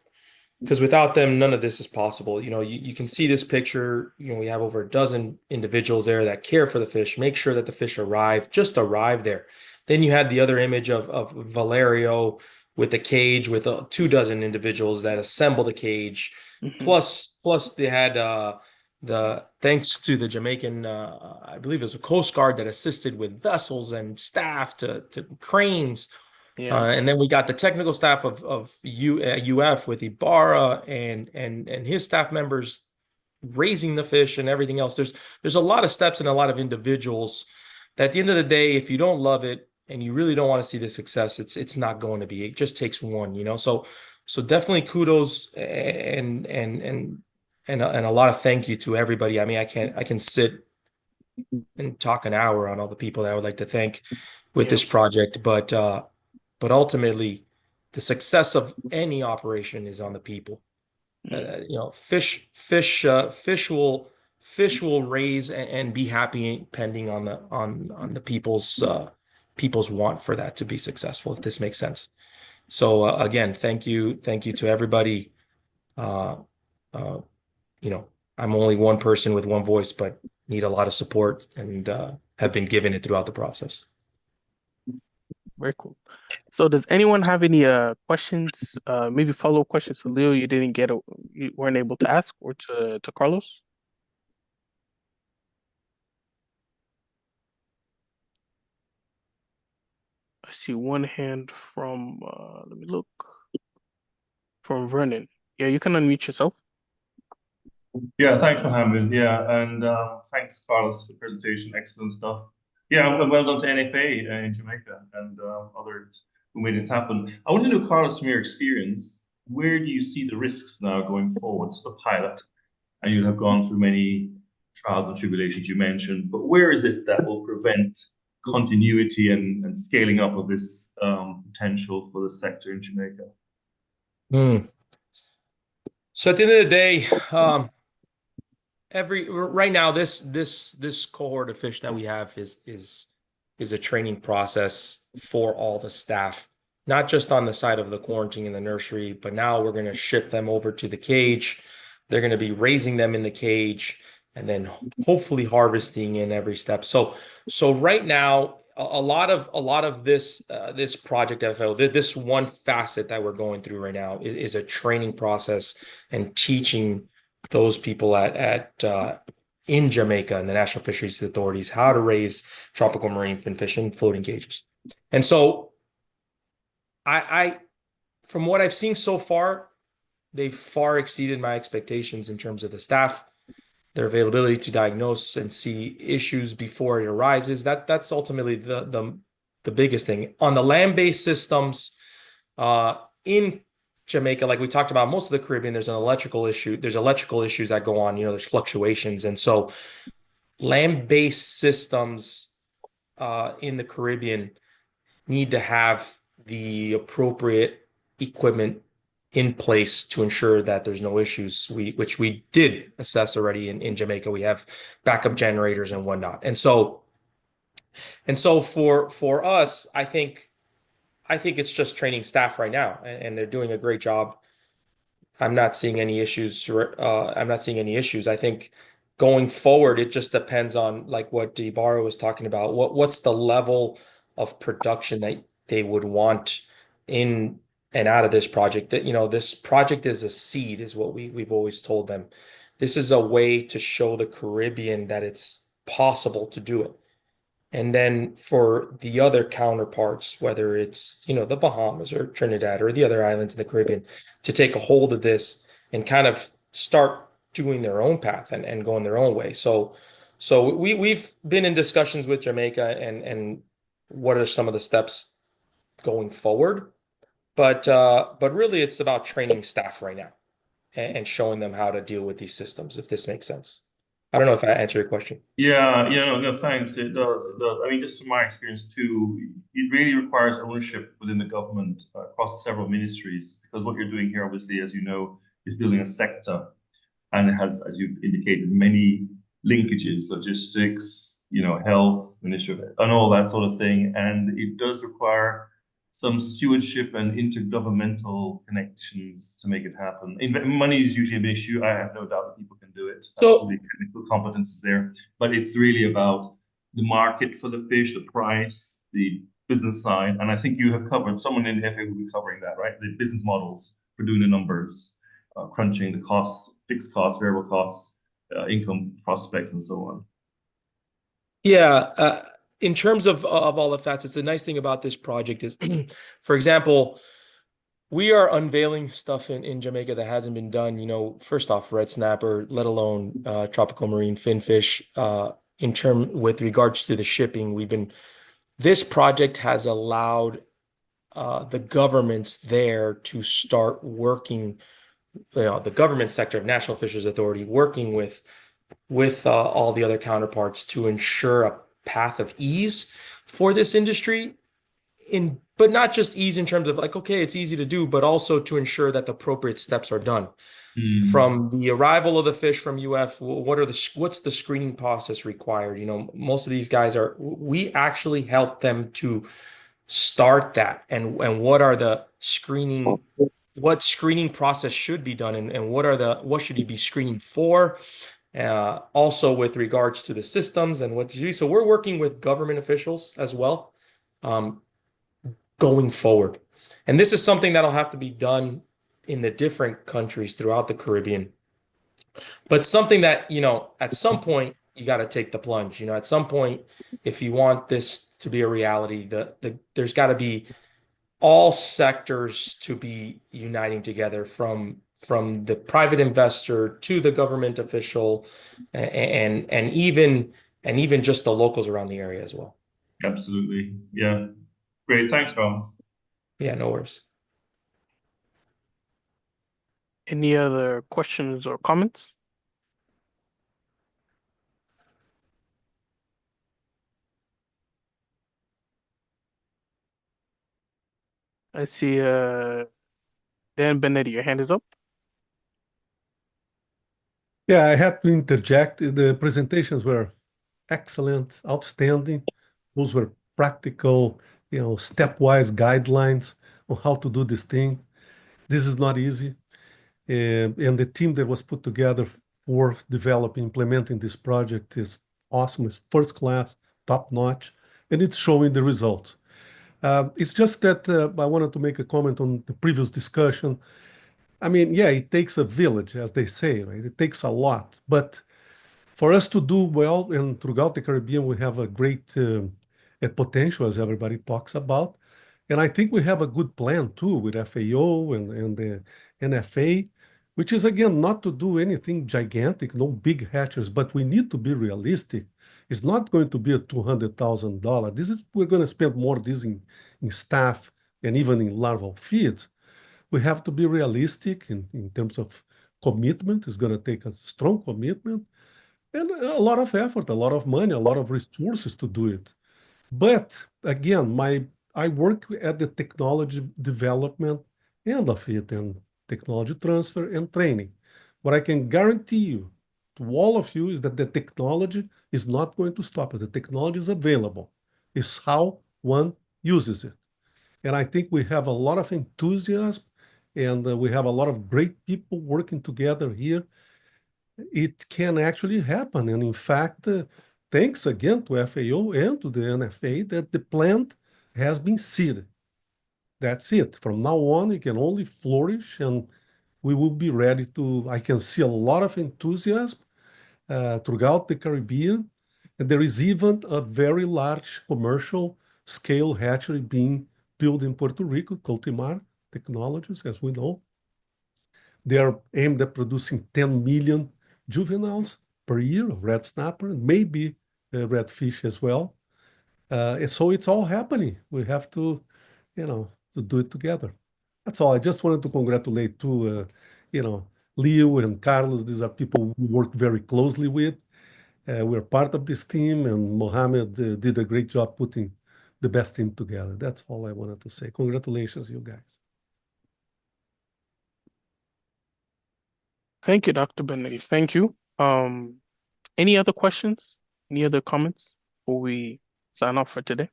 Because without them, none of this is possible. You can see this picture. We have over a dozen individuals there that care for the fish, make sure that the fish arrive there. Then you had the other image of Valerio with the cage with 24 individuals that assemble the cage. Mm-hmm. Plus they had thanks to the Jamaican, I believe it was a Coast Guard that assisted with vessels and staff to cranes. Yeah. And then we got the technical staff of UF with Ibarra and his staff members raising the fish and everything else. There's a lot of steps and a lot of individuals that at the end of the day, if you don't love it and you really don't want to see the success, it's not going to be. It just takes one, So definitely kudos and a lot of thank you to everybody. I mean, I can sit and talk an hour on all the people that I would like to thank with this project, but ultimately, the success of any operation is on the people. Fish will raise and be happy pending on the people's want for that to be successful, if this makes sense. So again, thank you to everybody. I'm only one person with one voice, but need a lot of support and have been given it throughout the process. Very cool. So does anyone have any questions, maybe follow-up questions to Leo you weren't able to ask, or to Carlos? I see one hand from, let me look, from Vernon. Yeah, you can unmute yourself. Yeah, thanks, Mohammed. Yeah, and thanks, Carlos, for the presentation. Excellent stuff. Yeah, well done to NFA in Jamaica and others who made it happen. I want to know, Carlos, from your experience, where do you see the risks now going forward? It's a pilot, and you have gone through many trials and tribulations you mentioned, but where is it that will prevent continuity and scaling up of this potential for the sector in Jamaica? So at the end of the day, right now this cohort of fish that we have is a training process for all the staff, not just on the side of the quarantine in the nursery, but now we're going to ship them over to the cage. They're going to be raising them in the cage and then hopefully harvesting in every step. So right now, a lot of this this project FO, this one facet that we're going through right now is a training process and teaching those people at in Jamaica and the National Fisheries Authorities how to raise tropical marine finfish in floating cages. And so I from what I've seen so far, they've far exceeded my expectations in terms of the staff, their availability to diagnose and see issues before it arises. That's ultimately the biggest thing. On the land-based systems, in Jamaica, like we talked about, most of the Caribbean, there's electrical issues that go on, there's fluctuations. And so land-based systems in the Caribbean need to have the appropriate equipment in place to ensure that there's no issues, which we did assess already in Jamaica. We have backup generators and whatnot. And so for us, I think it's just training staff right now, and they're doing a great job. I'm not seeing any issues. I think going forward, it just depends on, like what DeBarro was talking about. What's the level of production that they would want in and out of this project? That, this project is a seed, is what we've always told them. This is a way to show the Caribbean that it's possible to do it. And then for the other counterparts, whether it's, the Bahamas or Trinidad or the other islands in the Caribbean, to take a hold of this and kind of start doing their own path and going their own way. So we've been in discussions with Jamaica and what are some of the steps going forward. But really it's about training staff right now and showing them how to deal with these systems, if this makes sense. I don't know if I answered your question. Yeah, no, thanks. It does. I mean, just from my experience too, it really requires ownership within the government across several ministries, because what you're doing here, obviously, as you know, is building a sector, and it has, as you've indicated, many linkages, logistics, health, ministry, and all that sort of thing. And it does require some stewardship and intergovernmental connections to make it happen. Money is usually an issue. I have no doubt that people can do it. Absolutely, technical competence is there, but it's really about the market for the fish, the price, the business side. And I think you have covered, someone in the FA will be covering that, right? The business models for doing the numbers, crunching the costs, fixed costs, variable costs, income prospects, and so on. Yeah. In terms of all the facets, the nice thing about this project is, for example, we are unveiling stuff in Jamaica that hasn't been done. First off, red snapper, let alone tropical marine finfish. With regards to the shipping, this project has allowed the governments there to start working, the government sector of National Fisheries Authority, working with all the other counterparts to ensure a path of ease for this industry, but not just ease in terms of like, okay, it's easy to do, but also to ensure that the appropriate steps are done. From the arrival of the fish from UF, what's the screening process required? Most of these guys we actually help them to start that, and what screening process should be done, and what should he be screening for? Also with regards to the systems and what to do. So we're working with government officials as well, going forward. And this is something that'll have to be done in the different countries throughout the Caribbean. But something that, at some point, you got to take the plunge. At some point, if you want this to be a reality, there's got to be all sectors to be uniting together from the private investor to the government official and even just the locals around the area as well. Absolutely. Yeah. Great. Thanks, Thomas. Yeah, no worries. Any other questions or comments? I see Dan Benetti, your hand is up. Yeah, I have to interject. The presentations were excellent, outstanding. Those were practical, stepwise guidelines on how to do this thing. This is not easy. And the team that was put together for developing, implementing this project is awesome. It's first class, top notch, and it's showing the results. It's just that I wanted to make a comment on the previous discussion. I mean, yeah, it takes a village, as they say, right? It takes a lot. But for us to do well, and throughout the Caribbean, we have a great potential, as everybody talks about. And I think we have a good plan too with FAO and the NFA, which is again not to do anything gigantic, no big hatches, but we need to be realistic. It's not going to be a $200,000. We're going to spend more of this in staff and even in larval feeds. We have to be realistic in terms of commitment. It's going to take a strong commitment and a lot of effort, a lot of money, a lot of resources to do it. But again, I work at the technology development end of it and technology transfer and training. What I can guarantee you to all of you is that the technology is not going to stop. The technology is available. It's how one uses it. And I think we have a lot of enthusiasm and we have a lot of great people working together here. It can actually happen. And in fact, thanks again to FAO and to the NFA that the plant has been seeded. That's it. From now on, it can only flourish and we will be ready to. I can see a lot of enthusiasm throughout the Caribbean. And there is even a very large commercial scale hatchery being built in Puerto Rico, Cultimar Technologies, as we know. They are aimed at producing 10 million juveniles per year of red snapper, and maybe redfish as well. And so it's all happening. We have to do it together. That's all. I just wanted to congratulate Leo and Carlos. These are people we work very closely with. We're part of this team, and Mohammed did a great job putting the best team together. That's all I wanted to say. Congratulations, you guys. Thank you, Dr. Benetti. Thank you. Any other questions? Any other comments before we sign off for today?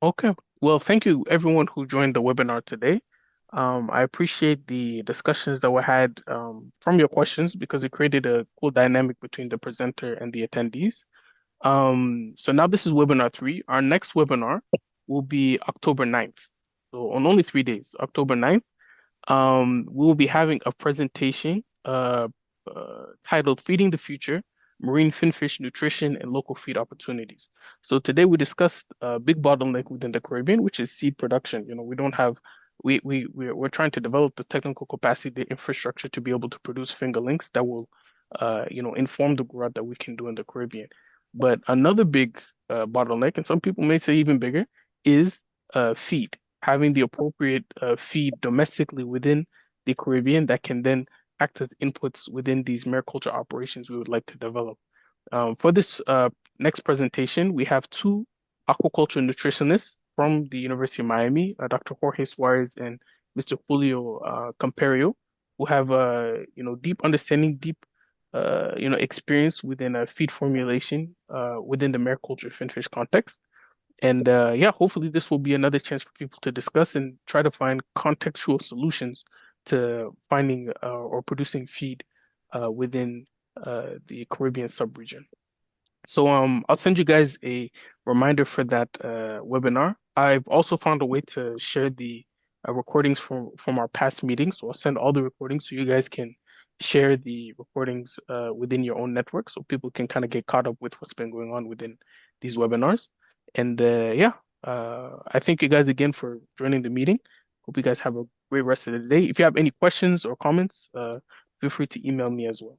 Okay. Well, thank you everyone who joined the webinar today. I appreciate the discussions that were had from your questions because it created a cool dynamic between the presenter and the attendees. So now this is webinar 3. Our next webinar will be October 9th. So on only 3 days, October 9th, we will be having a presentation titled Feeding the Future, Marine Finfish Nutrition and Local Feed Opportunities. So today we discussed a big bottleneck within the Caribbean, which is seed production. We don't have, we're trying to develop the technical capacity, the infrastructure to be able to produce fingerlings that will, inform the growth that we can do in the Caribbean. But another big bottleneck, and some people may say even bigger, is feed. Having the appropriate feed domestically within the Caribbean that can then act as inputs within these mariculture operations we would like to develop. For this next presentation, we have 2 aquaculture nutritionists from the University of Miami, Dr. Jorge Suarez and Mr. Julio Camperio, who have deep understanding, deep experience within feed formulation within the mariculture finfish context. And hopefully this will be another chance for people to discuss and try to find contextual solutions to finding or producing feed within the Caribbean subregion. So I'll send you guys a reminder for that webinar. I've also found a way to share the recordings from our past meetings. So I'll send all the recordings so you guys can share the recordings within your own network, so people can kind of get caught up with what's been going on within these webinars. And yeah, I thank you guys again for joining the meeting. Hope you guys have a great rest of the day. If you have any questions or comments, feel free to email me as well.